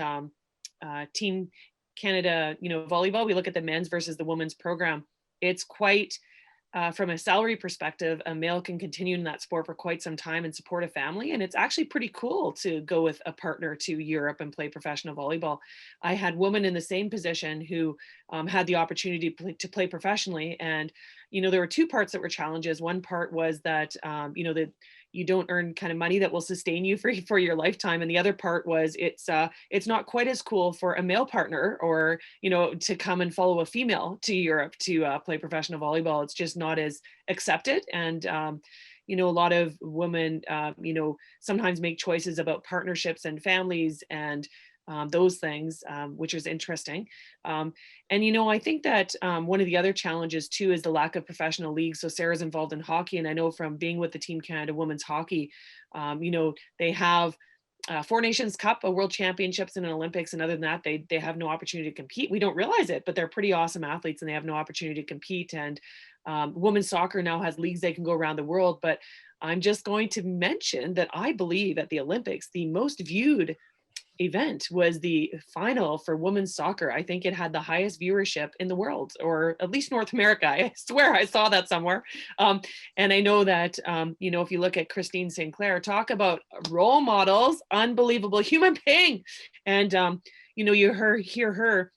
[SPEAKER 7] Team Canada, volleyball, we look at the men's versus the women's program. It's quite, from a salary perspective, a male can continue in that sport for quite some time and support a family. And it's actually pretty cool to go with a partner to Europe and play professional volleyball. I had women in the same position who had the opportunity to play professionally. And, there were two parts that were challenges. One part was that, that you don't earn kind of money that will sustain you for your lifetime. And the other part was it's not quite as cool for a male partner or, to come and follow a female to Europe to play professional volleyball. It's just not as accepted. And, a lot of women, sometimes make choices about partnerships and families and those things, which is interesting. And, I think that one of the other challenges too is the lack of professional leagues. So Sara's involved in hockey, and I know from being with the Team Canada Women's Hockey, they have Four Nations Cup, a World Championships, and an Olympics. And other than that, they have no opportunity to compete. We don't realize it, but they're pretty awesome athletes and they have no opportunity to compete. And women's soccer now has leagues they can go around the world. But I'm just going to mention that I believe at the Olympics, the most viewed event was the final for women's soccer. I think it had the highest viewership in the world, or at least North America. I swear I saw that somewhere. And I know that, if you look at Christine St. Clair, talk about role models, unbelievable human being. And, you hear her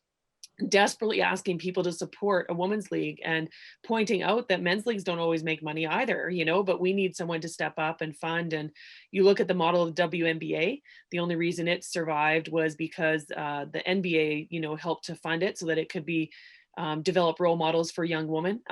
[SPEAKER 7] desperately asking people to support a women's league and pointing out that men's leagues don't always make money either, but we need someone to step up and fund. And you look at the model of WNBA, the only reason it survived was because the NBA, helped to fund it so that it could be develop role models for young women.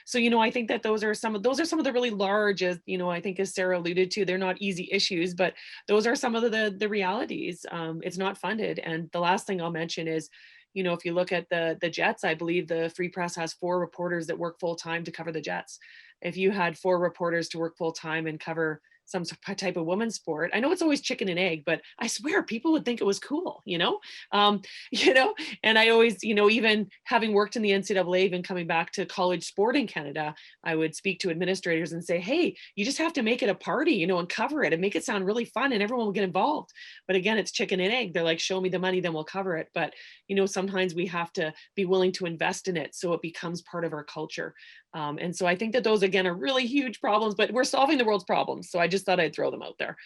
[SPEAKER 7] So, I think that those are some of the really large, as I think as Sara alluded to, they're not easy issues, but those are some of the realities. It's not funded. And the last thing I'll mention is, if you look at the Jets, I believe the Free Press has 4 reporters that work full time to cover the Jets. If you had 4 reporters to work full time and cover some type of women's sport, I know it's always chicken and egg, but I swear people would think it was cool, and I always, even having worked in the NCAA, even coming back to college sport in Canada, I would speak to administrators and say, hey, you just have to make it a party, and cover it and make it sound really fun and everyone will get involved. But again, it's chicken and egg. They're like, show me the money, then we'll cover it. But, sometimes we have to be willing to invest in it so it becomes part of our culture. And so I think that those, again, are really huge problems, but we're solving the world's problems. So I just thought I'd throw them out there.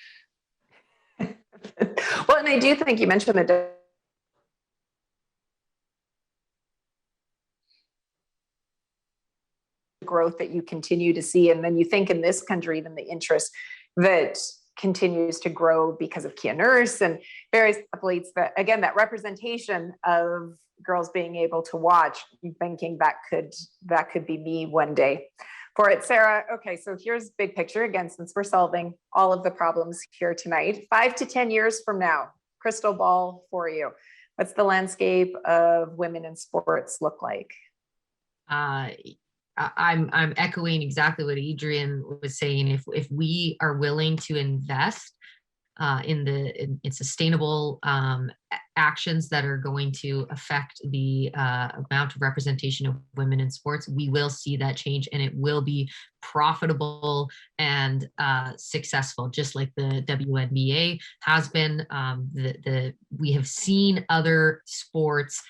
[SPEAKER 1] Well, and I do think you mentioned the growth that you continue to see. And then you think in this country, even the interest that continues to grow because of Kia Nurse and various athletes, that again, that representation of girls being able to watch, thinking that could be me one day. for it. Sarah, okay, so here's big picture again, since we're solving all of the problems here tonight. 5 to 10 years from now, crystal ball for you. What's the landscape of women in sports look like?
[SPEAKER 8] I'm echoing exactly what Adrienne was saying. If we are willing to invest in sustainable actions that are going to affect the amount of representation of women in sports, we will see that change, and it will be profitable and successful, just like the WNBA has been. We have seen other sports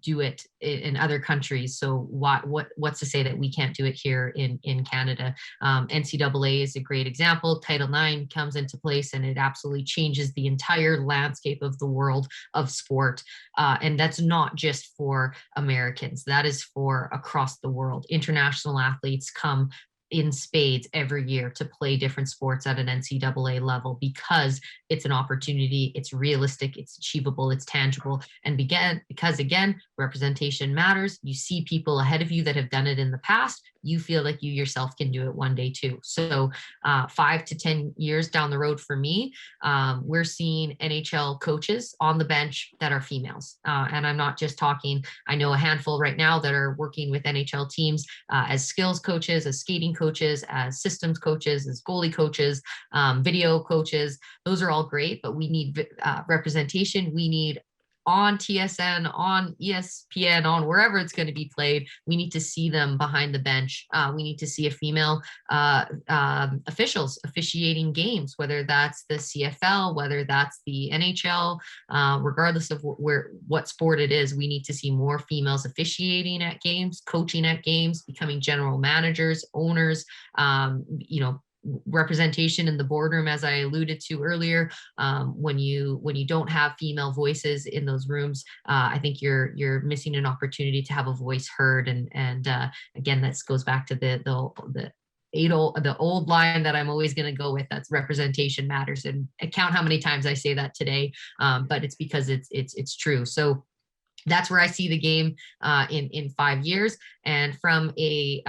[SPEAKER 8] do it in other countries. So what's to say that we can't do it here in Canada? NCAA is a great example. Title IX comes into place and it absolutely changes the entire landscape of the world of sport. And that's not just for Americans, that is for across the world. International athletes come in spades every year to play different sports at an NCAA level because it's an opportunity, it's realistic, it's achievable, it's tangible. And because again, representation matters. You see people ahead of you that have done it in the past. You feel like you yourself can do it one day too. So 5 to 10 years down the road for me, we're seeing NHL coaches on the bench that are females. And I'm not just talking, I know a handful right now that are working with NHL teams as skills coaches, as skating coaches, as systems coaches, as goalie coaches, video coaches. Those are all great, but we need representation. We need on TSN, on ESPN, on wherever it's going to be played, we need to see them behind the bench. We need to see a female officials officiating games, whether that's the CFL, whether that's the NHL, regardless of what sport it is. We need to see more females officiating at games, coaching at games, becoming general managers, owners, representation in the boardroom, as I alluded to earlier. When you don't have female voices in those rooms, I think you're missing an opportunity to have a voice heard. And again, this goes back to the old line that I'm always going to go with. That's representation matters. And I count how many times I say that today, but it's because it's true. So that's where I see the game in 5 years. And from a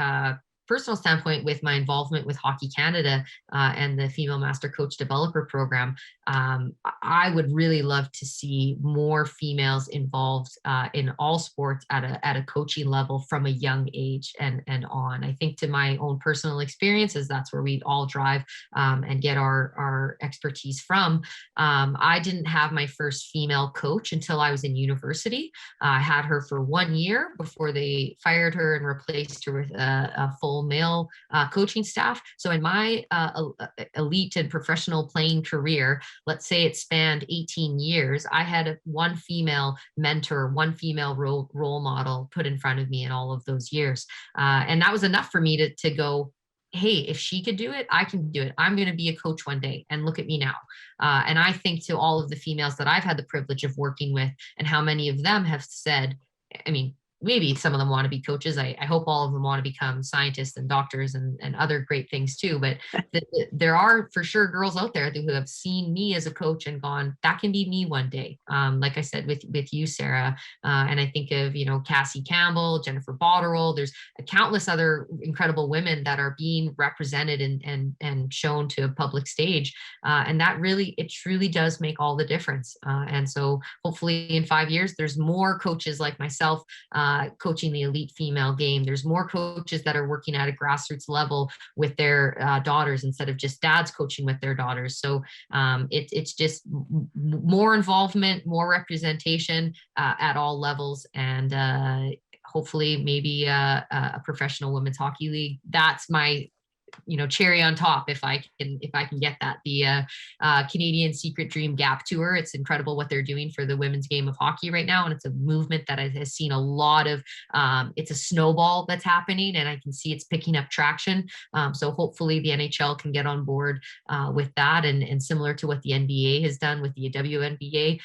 [SPEAKER 8] personal standpoint, with my involvement with Hockey Canada and the Female Master Coach Developer Program, I would really love to see more females involved in all sports at a coaching level from a young age and on. I think to my own personal experiences, that's where we all drive and get our expertise from. I didn't have my first female coach until I was in university. I had her for 1 year before they fired her and replaced her with a full male coaching staff. So in my elite and professional playing career, let's say it spanned 18 years, I had one female mentor, one female role model put in front of me in all of those years. And that was enough for me to go, hey, if she could do it, I can do it. I'm going to be a coach one day, and look at me now. And I think to all of the females that I've had the privilege of working with, and how many of them have said, I mean, maybe some of them want to be coaches. I hope all of them want to become scientists and doctors and other great things too. But there are for sure girls out there who have seen me as a coach and gone, that can be me one day. Like I said, with you, Sarah, and I think of, Cassie Campbell, Jennifer Botterill, there's countless other incredible women that are being represented and shown to a public stage. And that it truly does make all the difference. And so hopefully in 5 years, there's more coaches like myself coaching the elite female game. There's more coaches that are working at a grassroots level with their daughters instead of just dads coaching with their daughters. So it's just more involvement, more representation at all levels, and hopefully maybe a professional women's hockey league. That's my cherry on top, if I can get that. The Canadian Secret Dream Gap Tour, it's incredible what they're doing for the women's game of hockey right now, and it's a movement that has seen a lot of it's a snowball that's happening, and I can see it's picking up traction. So hopefully the NHL can get on board with that, and similar to what the NBA has done with the WNBA,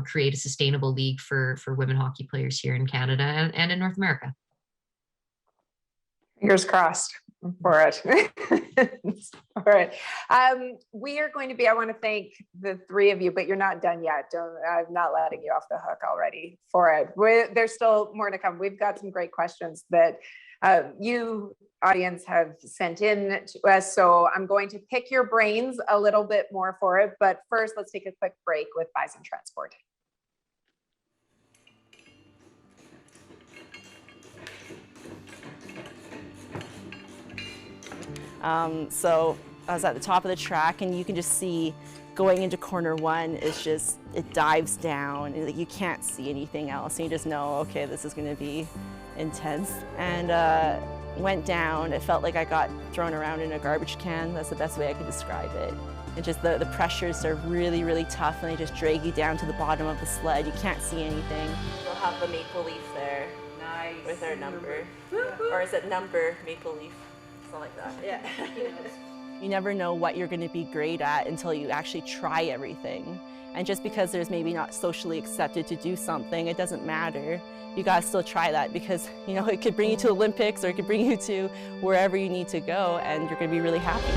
[SPEAKER 8] create a sustainable league for women hockey players here in Canada and in North America.
[SPEAKER 1] Fingers crossed for it. All right. We are going to be, I want to thank the three of you, but you're not done yet. I'm not letting you off the hook already for it. There's still more to come. We've got some great questions that you audience have sent in to us. So I'm going to pick your brains a little bit more for it. But first, let's take a quick break with Bison Transport.
[SPEAKER 10] So I was at the top of the track, and you can just see going into corner one, it's just, it dives down, and you can't see anything else. And you just know, okay, this is going to be intense. And went down. It felt like I got thrown around in a garbage can. That's the best way I could describe it. And just the pressures are really, really tough, and they just drag you down to the bottom of the sled. You can't see anything. We'll have the maple leaf there. Nice. With our number. Or is it number maple leaf? Something like that. Yeah. You never know what you're going to be great at until you actually try everything. And just because there's maybe not socially accepted to do something, it doesn't matter. You gotta still try that, because you know it could bring you to Olympics, or it could bring you to wherever you need to go, and you're gonna be really happy.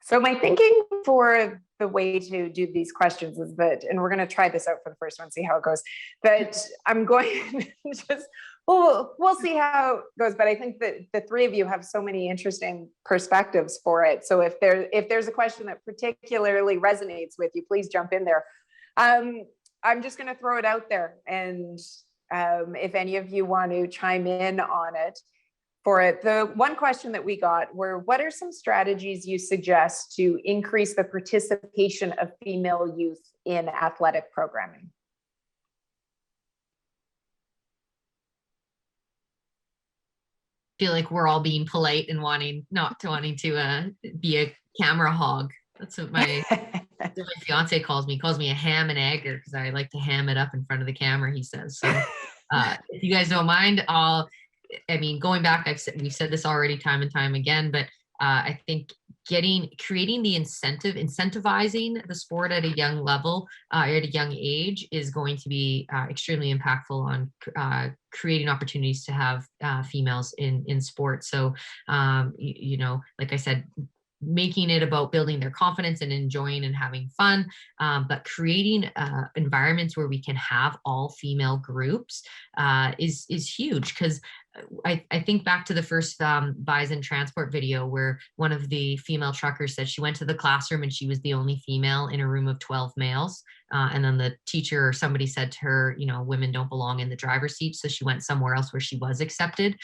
[SPEAKER 1] So my thinking for the way to do these questions is that, and we're going to try this out for the first one, see how it goes, that I'm going to just, we'll see how it goes. But I think that the three of you have so many interesting perspectives for it. So if there's a question that particularly resonates with you, please jump in there. I'm just going to throw it out there. And if any of you want to chime in on it, for it. The one question that we got were, what are some strategies you suggest to increase the participation of female youth in athletic programming?
[SPEAKER 8] I feel like we're all being polite and not wanting to be a camera hog. That's what my fiance calls me. He calls me a ham and egger, because I like to ham it up in front of the camera, he says. So if you guys don't mind, going back, we've said this already time and time again, but I think creating the incentivizing the sport at a young level, at a young age, is going to be extremely impactful on creating opportunities to have females in sports. So, like I said, making it about building their confidence and enjoying and having fun, but creating environments where we can have all female groups is huge. Because I think back to the first Bison Transport video, where one of the female truckers said she went to the classroom and she was the only female in a room of 12 males. And then the teacher or somebody said to her, women don't belong in the driver's seat. So she went somewhere else where she was accepted.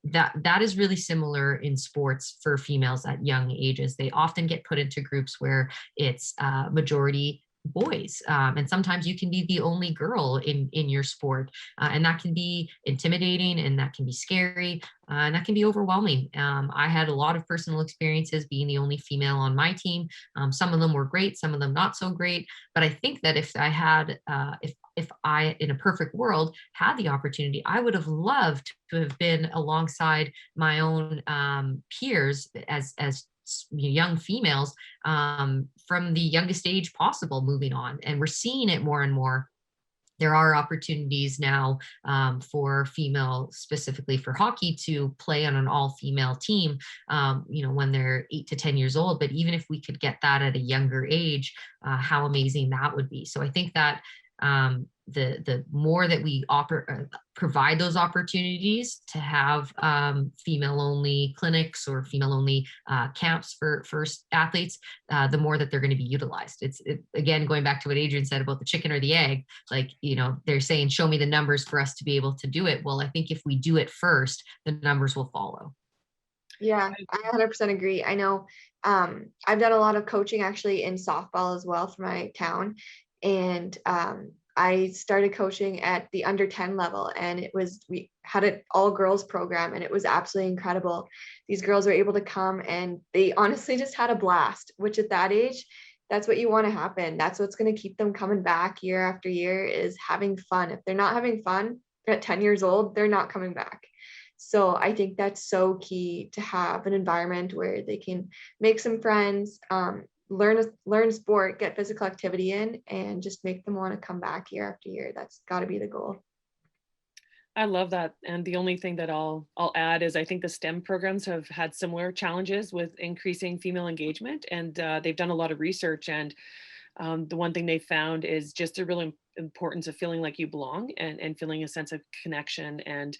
[SPEAKER 8] That is really similar in sports for females at young ages. They often get put into groups where it's majority boys, and sometimes you can be the only girl in your sport, and that can be intimidating, and that can be scary, and that can be overwhelming. I had a lot of personal experiences being the only female on my team. Some of them were great, some of them not so great, but I think that if I had if I, in a perfect world, had the opportunity, I would have loved to have been alongside my own peers as young females from the youngest age possible moving on. And we're seeing it more and more. There are opportunities now for female, specifically for hockey, to play on an all-female team, when they're 8 to 10 years old. But even if we could get that at a younger age, how amazing that would be. So I think that the more that we provide those opportunities to have female-only clinics or female-only camps for athletes, the more that they're going to be utilized. Again, going back to what Adrienne said about the chicken or the egg, they're saying, show me the numbers for us to be able to do it. Well, I think if we do it first, the numbers will follow.
[SPEAKER 9] Yeah, I 100% agree. I know I've done a lot of coaching actually in softball as well for my town. And I started coaching at the under 10 level, and we had an all girls program, and it was absolutely incredible. These girls were able to come, and they honestly just had a blast, which at that age that's what you want to happen. That's what's going to keep them coming back year after year, is having fun. If they're not having fun at 10 years old, they're not coming back. So I think that's so key, to have an environment where they can make some friends, learn sport, get physical activity in, and just make them want to come back year after year. That's got to be the goal.
[SPEAKER 7] I love that. And the only thing that I'll add is I think the STEM programs have had similar challenges with increasing female engagement, and they've done a lot of research. And the one thing they found is just the real importance of feeling like you belong, and feeling a sense of connection. And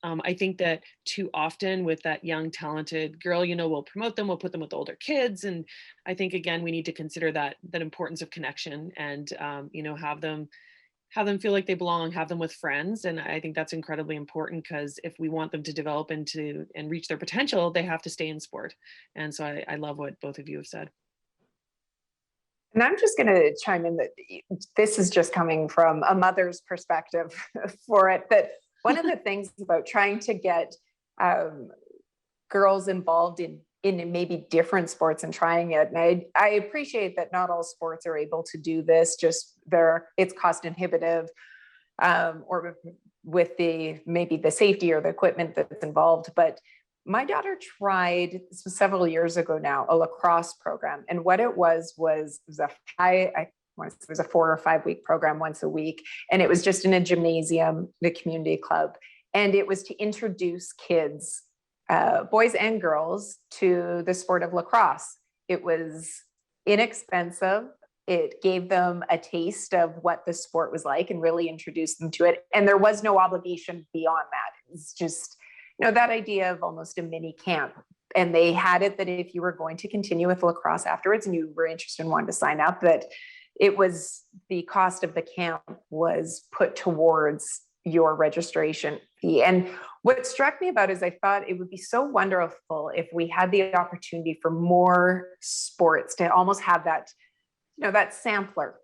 [SPEAKER 7] I think that too often with that young, talented girl, we'll promote them, we'll put them with older kids. And I think, again, we need to consider that importance of connection, and, have them feel like they belong, have them with friends. And I think that's incredibly important, because if we want them to develop into and reach their potential, they have to stay in sport. And so I love what both of you have said.
[SPEAKER 1] And I'm just going to chime in that this is just coming from a mother's perspective for it, that one of the things about trying to get girls involved in maybe different sports and trying it. And I appreciate that not all sports are able to do this, just it's cost inhibitive, or with maybe the safety or the equipment that's involved. But my daughter tried, this was several years ago now, a lacrosse program. And what it was it was a 4 or 5 week program once a week. And it was just in a gymnasium, the community club. And it was to introduce kids, boys and girls, to the sport of lacrosse. It was inexpensive. It gave them a taste of what the sport was like and really introduced them to it. And there was no obligation beyond that. It was just, that idea of almost a mini camp. And they had it that if you were going to continue with lacrosse afterwards and you were interested and wanted to sign up, that it was the cost of the camp was put towards your registration fee. And what struck me about it is I thought it would be so wonderful if we had the opportunity for more sports to almost have that, that sampler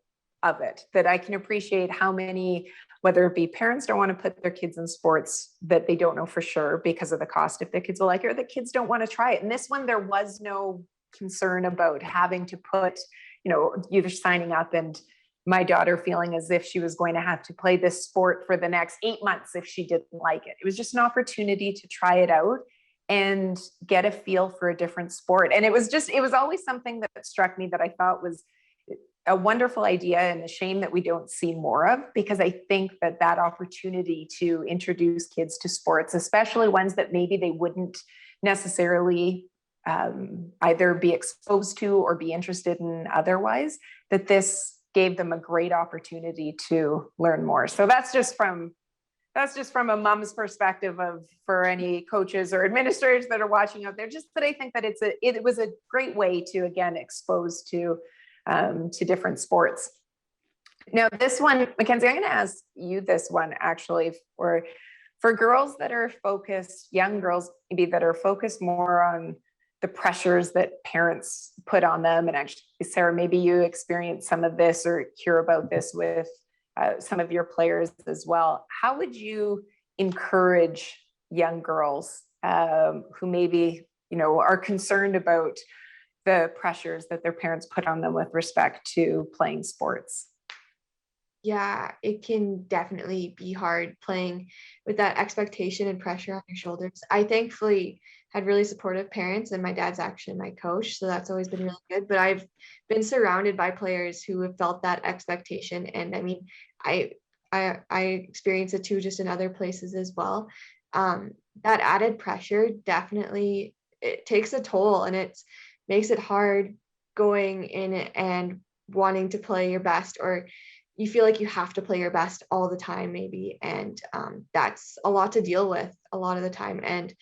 [SPEAKER 1] of it, that I can appreciate how many, whether it be parents don't want to put their kids in sports that they don't know for sure because of the cost, if the kids will like it, or the kids don't want to try it. And this one, there was no concern about having to put, either signing up and my daughter feeling as if she was going to have to play this sport for the next 8 months if she didn't like it. It was just an opportunity to try it out and get a feel for a different sport. And it was always something that struck me that I thought was a wonderful idea, and a shame that we don't see more of, because I think that opportunity to introduce kids to sports, especially ones that maybe they wouldn't necessarily either be exposed to or be interested in otherwise, that this gave them a great opportunity to learn more. So that's just from a mom's perspective for any coaches or administrators that are watching out there, just that I think that it was a great way to, again, expose to different sports. Now, this one, Mackenzie, I'm going to ask you this one actually for girls that are focused, young girls maybe that are focused more on the pressures that parents put on them. And actually, Sara, maybe you experience some of this or hear about this with some of your players as well. How would you encourage young girls who maybe, are concerned about the pressures that their parents put on them with respect to playing sports?
[SPEAKER 9] Yeah, it can definitely be hard playing with that expectation and pressure on your shoulders. I thankfully had really supportive parents, and my dad's actually my coach, so that's always been really good. But I've been surrounded by players who have felt that expectation, and I mean, I experience it too, just in other places as well. That added pressure definitely, it takes a toll, and it makes it hard going in and wanting to play your best, or you feel like you have to play your best all the time maybe. And that's a lot to deal with a lot of the time. And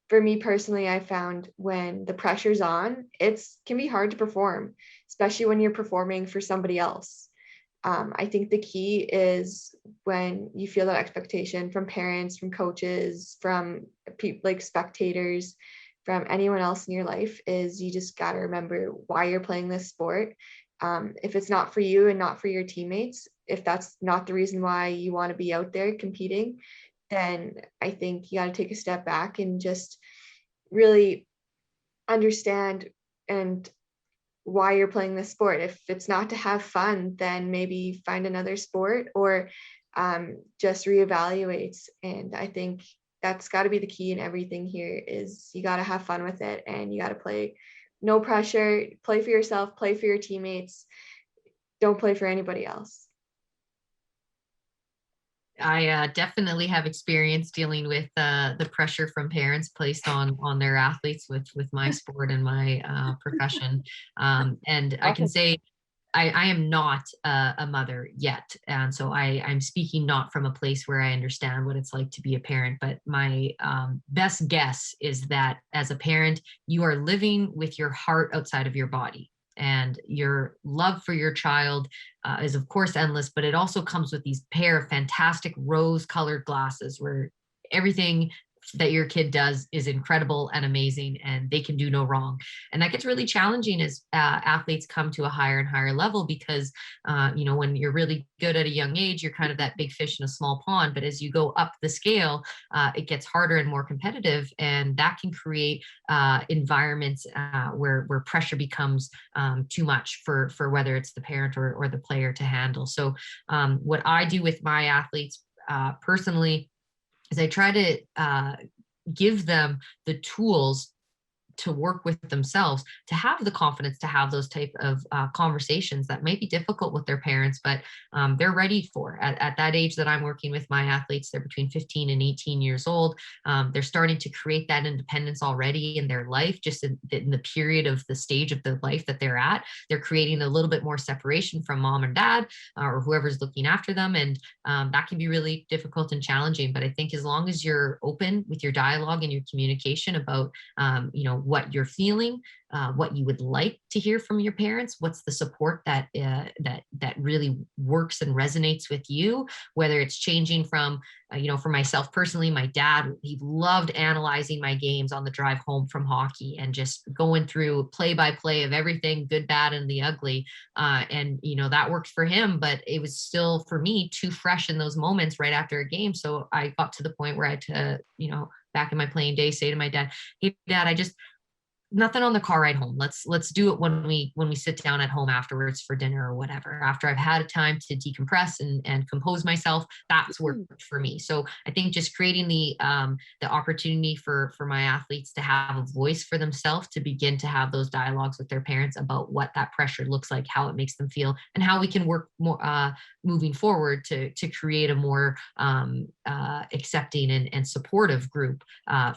[SPEAKER 9] for me personally, I found when the pressure's on, it can be hard to perform, especially when you're performing for somebody else. I think the key is when you feel that expectation from parents, from coaches, from people like spectators, from anyone else in your life, is you just got to remember why you're playing this sport. If it's not for you and not for your teammates, if that's not the reason why you want to be out there competing, then I think you got to take a step back and just really understand and why you're playing this sport. If it's not to have fun, then maybe find another sport, or just reevaluate. And I think that's got to be the key in everything here, is you got to have fun with it, and you got to play. No pressure, play for yourself, play for your teammates. Don't play for anybody else.
[SPEAKER 8] I definitely have experience dealing with the pressure from parents placed on their athletes with my sport and my profession. And I can say I am not a mother yet. And so I'm speaking not from a place where I understand what it's like to be a parent, but my best guess is that as a parent, you are living with your heart outside of your body. And your love for your child is of course endless, but it also comes with these pair of fantastic rose-colored glasses where everything that your kid does is incredible and amazing, and they can do no wrong. And that gets really challenging as athletes come to a higher and higher level, because when you're really good at a young age, you're kind of that big fish in a small pond. But as you go up the scale, it gets harder and more competitive, and that can create environments where pressure becomes too much for whether it's the parent or the player to handle. So what I do with my athletes personally is I try to give them the tools to work with themselves, to have the confidence to have those type of conversations that may be difficult with their parents, but they're ready for. At that age that I'm working with my athletes, they're between 15 and 18 years old. They're starting to create that independence already in their life, just in the period of the stage of the life that they're at. They're creating a little bit more separation from mom and dad or whoever's looking after them. And that can be really difficult and challenging. But I think as long as you're open with your dialogue and your communication about, what you're feeling, what you would like to hear from your parents, what's the support that really works and resonates with you, whether it's changing from, for myself personally, my dad, he loved analyzing my games on the drive home from hockey and just going through play by play of everything, good, bad, and the ugly. And that worked for him, but it was still for me too fresh in those moments right after a game. So I got to the point where I had to, back in my playing days, say to my dad, "Hey Dad, nothing on the car ride home. Let's do it when we sit down at home afterwards for dinner or whatever. After I've had a time to decompress and compose myself, that's worked for me." So I think just creating the opportunity for my athletes to have a voice for themselves, to begin to have those dialogues with their parents about what that pressure looks like, how it makes them feel, and how we can work more moving forward to create a more accepting and supportive group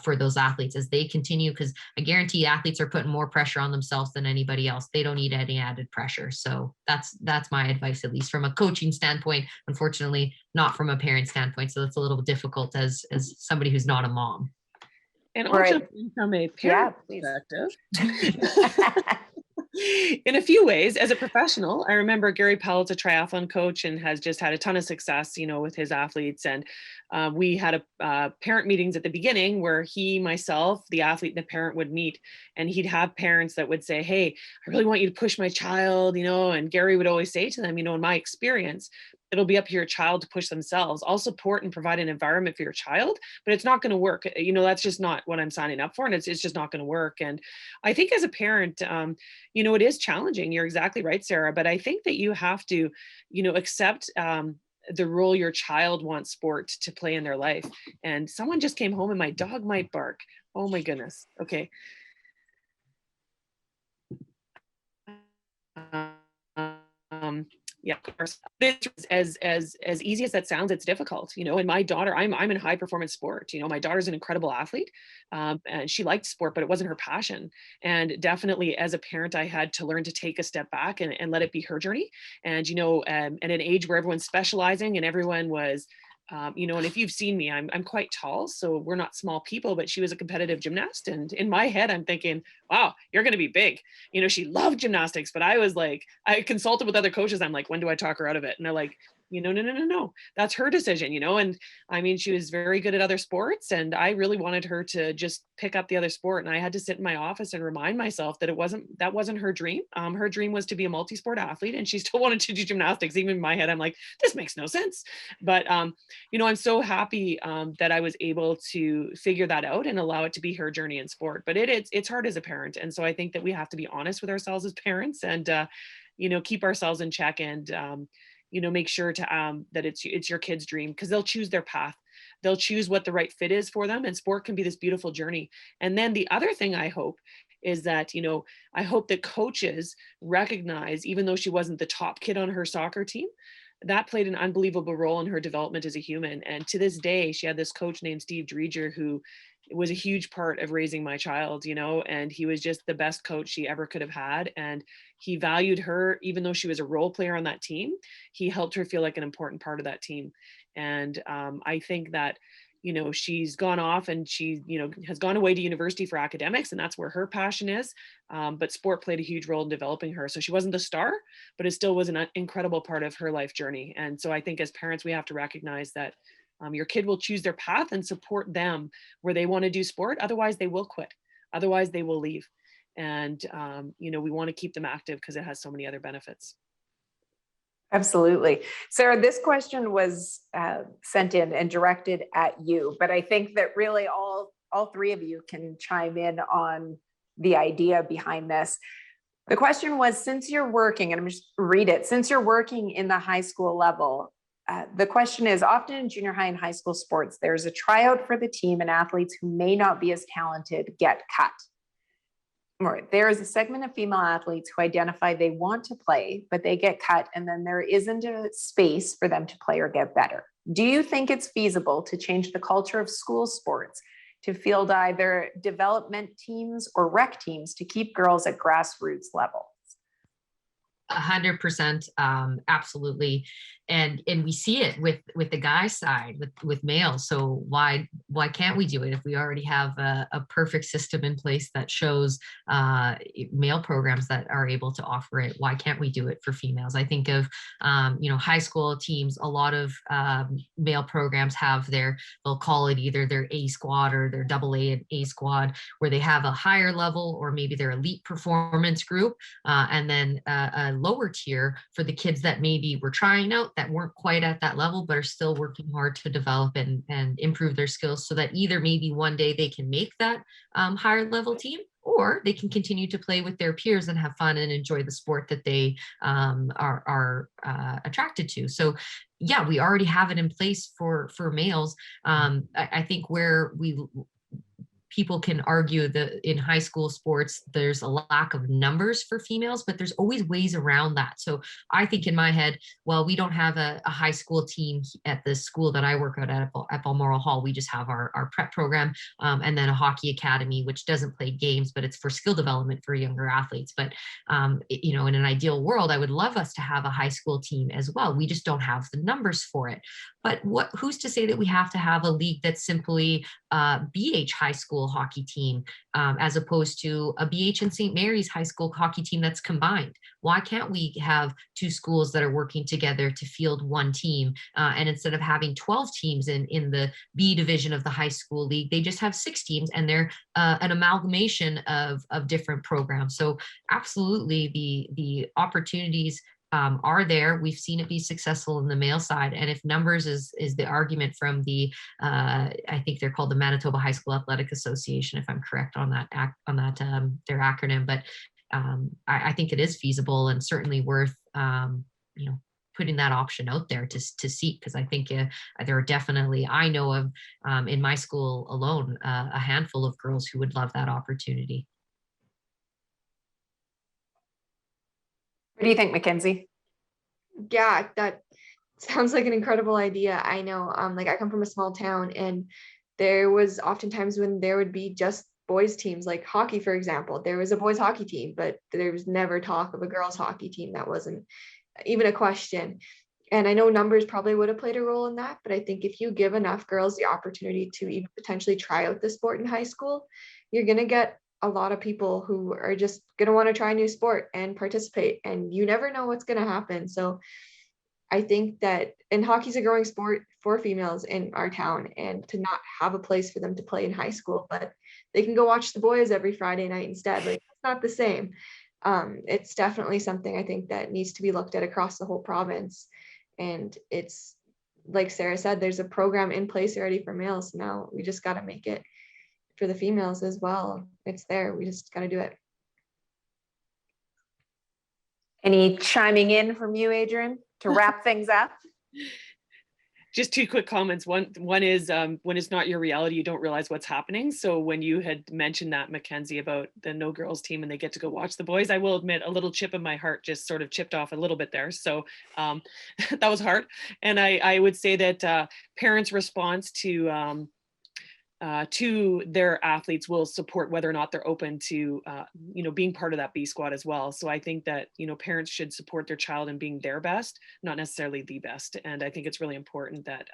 [SPEAKER 8] for those athletes as they continue, because I guarantee athletes are putting more pressure on themselves than anybody else. They don't need any added pressure. So that's my advice, at least from a coaching standpoint. Unfortunately, not from a parent standpoint. So it's a little difficult as somebody who's not a mom.
[SPEAKER 7] And also from a parent perspective. In a few ways, as a professional, I remember Gary Powell's a triathlon coach and has just had a ton of success, with his athletes. And we had a parent meetings at the beginning where he, myself, the athlete, and the parent would meet, and he'd have parents that would say, "Hey, I really want you to push my child," and Gary would always say to them, in my experience, it'll be up to your child to push themselves. I'll support and provide an environment for your child, but it's not going to work. That's just not what I'm signing up for. And it's just not going to work. And I think as a parent, it is challenging. You're exactly right, Sarah. But I think that you have to, accept the role your child wants sport to play in their life. And someone just came home and my dog might bark. Oh my goodness. Okay. Yeah, of course. As easy as that sounds, it's difficult, and my daughter, I'm in high performance sport. My daughter's an incredible athlete, and she liked sport, but it wasn't her passion. And definitely as a parent, I had to learn to take a step back and let it be her journey. And, at an age where everyone's specializing and everyone was, and if you've seen me, I'm quite tall, so we're not small people, but she was a competitive gymnast. And in my head, I'm thinking, wow, you're going to be big. She loved gymnastics, but I was like, I consulted with other coaches. I'm like, when do I talk her out of it? And they're like, no, that's her decision, and I mean, she was very good at other sports, and I really wanted her to just pick up the other sport. And I had to sit in my office and remind myself that that wasn't her dream. Her dream was to be a multi-sport athlete, and she still wanted to do gymnastics. Even in my head, I'm like, this makes no sense. But, I'm so happy that I was able to figure that out and allow it to be her journey in sport. But it's hard as a parent. And so I think that we have to be honest with ourselves as parents and, keep ourselves in check and, make sure to that it's your kid's dream, because they'll choose their path. They'll choose what the right fit is for them, and sport can be this beautiful journey. And then the other thing I hope is that, I hope that coaches recognize, even though she wasn't the top kid on her soccer team, that played an unbelievable role in her development as a human. And to this day, she had this coach named Steve Dreger, who was a huge part of raising my child, and he was just the best coach she ever could have had. And he valued her, even though she was a role player on that team. He helped her feel like an important part of that team. And I think that, she's gone off and she, has gone away to university for academics, and that's where her passion is. But sport played a huge role in developing her. So she wasn't the star, but it still was an incredible part of her life journey. And so I think as parents, we have to recognize that your kid will choose their path and support them where they want to do sport. Otherwise, they will quit. Otherwise, they will leave. And, we want to keep them active because it has so many other benefits.
[SPEAKER 1] Absolutely. Sara, this question was sent in and directed at you, but I think that really all three of you can chime in on the idea behind this. The question was, since you're working, and I'm just read it, since you're working in the high school level, the question is, often in junior high and high school sports, there's a tryout for the team and athletes who may not be as talented get cut. Or there is a segment of female athletes who identify they want to play, but they get cut, and then there isn't a space for them to play or get better. Do you think it's feasible to change the culture of school sports to field either development teams or rec teams to keep girls at grassroots level?
[SPEAKER 8] 100%, absolutely. And we see it with the guy side, with males. So why can't we do it if we already have a perfect system in place that shows male programs that are able to offer it? Why can't we do it for females? I think of high school teams. A lot of male programs have they'll call it either their A squad or their AA and A squad, where they have a higher level or maybe their elite performance group, and then a lower tier for the kids that maybe were trying out, that weren't quite at that level, but are still working hard to develop and improve their skills, so that either maybe one day they can make that higher level team, or they can continue to play with their peers and have fun and enjoy the sport that they are attracted to. So yeah, we already have it in place for males. I think where people can argue that in high school sports, there's a lack of numbers for females, but there's always ways around that. So I think in my head, well, we don't have a high school team at the school that I work at Balmoral Hall. We just have our prep program, and then a hockey academy, which doesn't play games, but it's for skill development for younger athletes. But, in an ideal world, I would love us to have a high school team as well. We just don't have the numbers for it. But who's to say that we have to have a league that's simply BH high school hockey team, as opposed to a BH and St. Mary's high school hockey team that's combined? Why can't we have two schools that are working together to field one team? And instead of having 12 teams in the B division of the high school league, they just have 6 teams, and they're an amalgamation of different programs. So absolutely, the opportunities are there. We've seen it be successful in the male side. And if numbers is the argument from the, I think they're called the Manitoba High School Athletic Association, if I'm correct on that their acronym. But I think it is feasible and certainly worth, putting that option out there to seek, because I think there are definitely, I know of in my school alone, a handful of girls who would love that opportunity.
[SPEAKER 1] What do you think, Mackenzie?
[SPEAKER 9] Yeah, that sounds like an incredible idea. I know, I come from a small town, and there was oftentimes when there would be just boys teams, like hockey, for example. There was a boys hockey team, but there was never talk of a girls hockey team. That wasn't even a question. And I know numbers probably would have played a role in that, but I think if you give enough girls the opportunity to even potentially try out the sport in high school, you're going to get a lot of people who are just going to want to try a new sport and participate, and you never know what's going to happen. So I think that, and hockey's a growing sport for females in our town, and to not have a place for them to play in high school, but they can go watch the boys every Friday night instead. Like, it's not the same. It's definitely something I think that needs to be looked at across the whole province. And it's like Sara said, there's a program in place already for males. Now we just got to make it for the females as well. It's there. We just got to do it.
[SPEAKER 1] Any chiming in from you, Adrienne, to wrap things up?
[SPEAKER 7] Just two quick comments. One is when it's not your reality, you don't realize what's happening. So when you had mentioned that, Mackenzie, about the no girls team and they get to go watch the boys, I will admit a little chip in my heart just sort of chipped off a little bit there. So that was hard. And I would say that parents' response to their athletes will support whether or not they're open to, being part of that B squad as well. So I think that, parents should support their child in being their best, not necessarily the best. And I think it's really important that,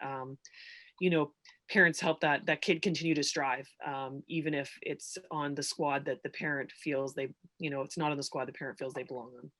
[SPEAKER 7] parents help that kid continue to strive, even if it's on the squad that the parent feels it's not on the squad the parent feels they belong on.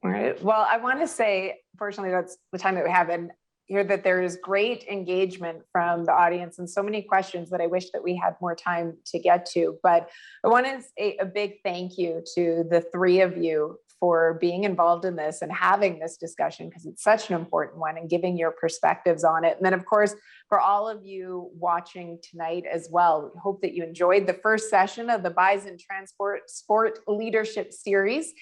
[SPEAKER 1] All right. Well, I want to say, fortunately, that's the time that we have, and hear that there is great engagement from the audience and so many questions that I wish that we had more time to get to. But I want to say a big thank you to the three of you for being involved in this and having this discussion, because it's such an important one, and giving your perspectives on it. And then, of course, for all of you watching tonight as well, we hope that you enjoyed the first session of the Bison Transport Sport Leadership Series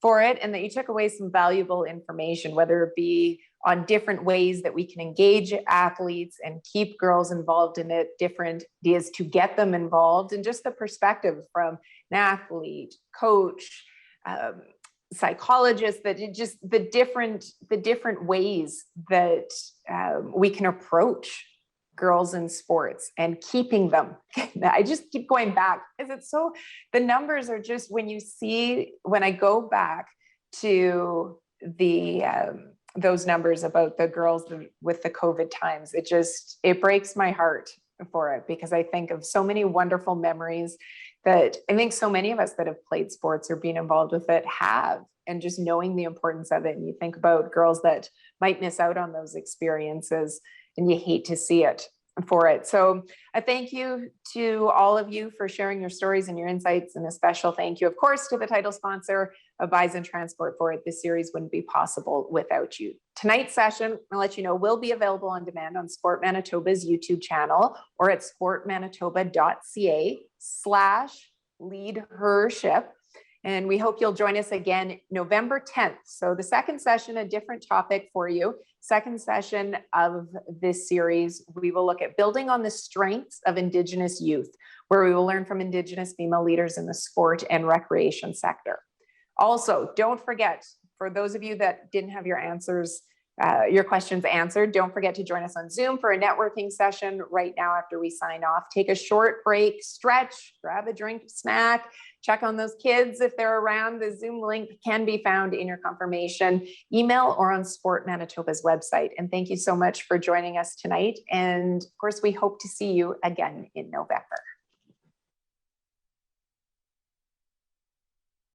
[SPEAKER 1] for it, and that you took away some valuable information, whether it be on different ways that we can engage athletes and keep girls involved in it, different ideas to get them involved, and just the perspective from an athlete, coach, psychologist, that it just the different ways that we can approach girls in sports and keeping them. I just keep going back because it's so, the numbers are just, when I go back to the those numbers about the girls with the COVID times, it breaks my heart for it, because I think of so many wonderful memories that I think so many of us that have played sports or been involved with it have, and just knowing the importance of it. And you think about girls that might miss out on those experiences, and you hate to see it for it. So a thank you to all of you for sharing your stories and your insights, and a special thank you, of course, to the title sponsor of Bison Transport for it. This series wouldn't be possible without you. Tonight's session, I'll let you know, will be available on demand on Sport Manitoba's YouTube channel, or at sportmanitoba.ca/LeadHERship. And we hope you'll join us again November 10th. So the second session, a different topic for you. Second session of this series, we will look at building on the strengths of Indigenous youth, where we will learn from Indigenous female leaders in the sport and recreation sector. Also, don't forget, for those of you that didn't have your questions answered, don't forget to join us on Zoom for a networking session right now after we sign off. Take a short break, stretch, grab a drink, snack, check on those kids if they're around. The Zoom link can be found in your confirmation email or on Sport Manitoba's website. And thank you so much for joining us tonight. And of course, we hope to see you again in November.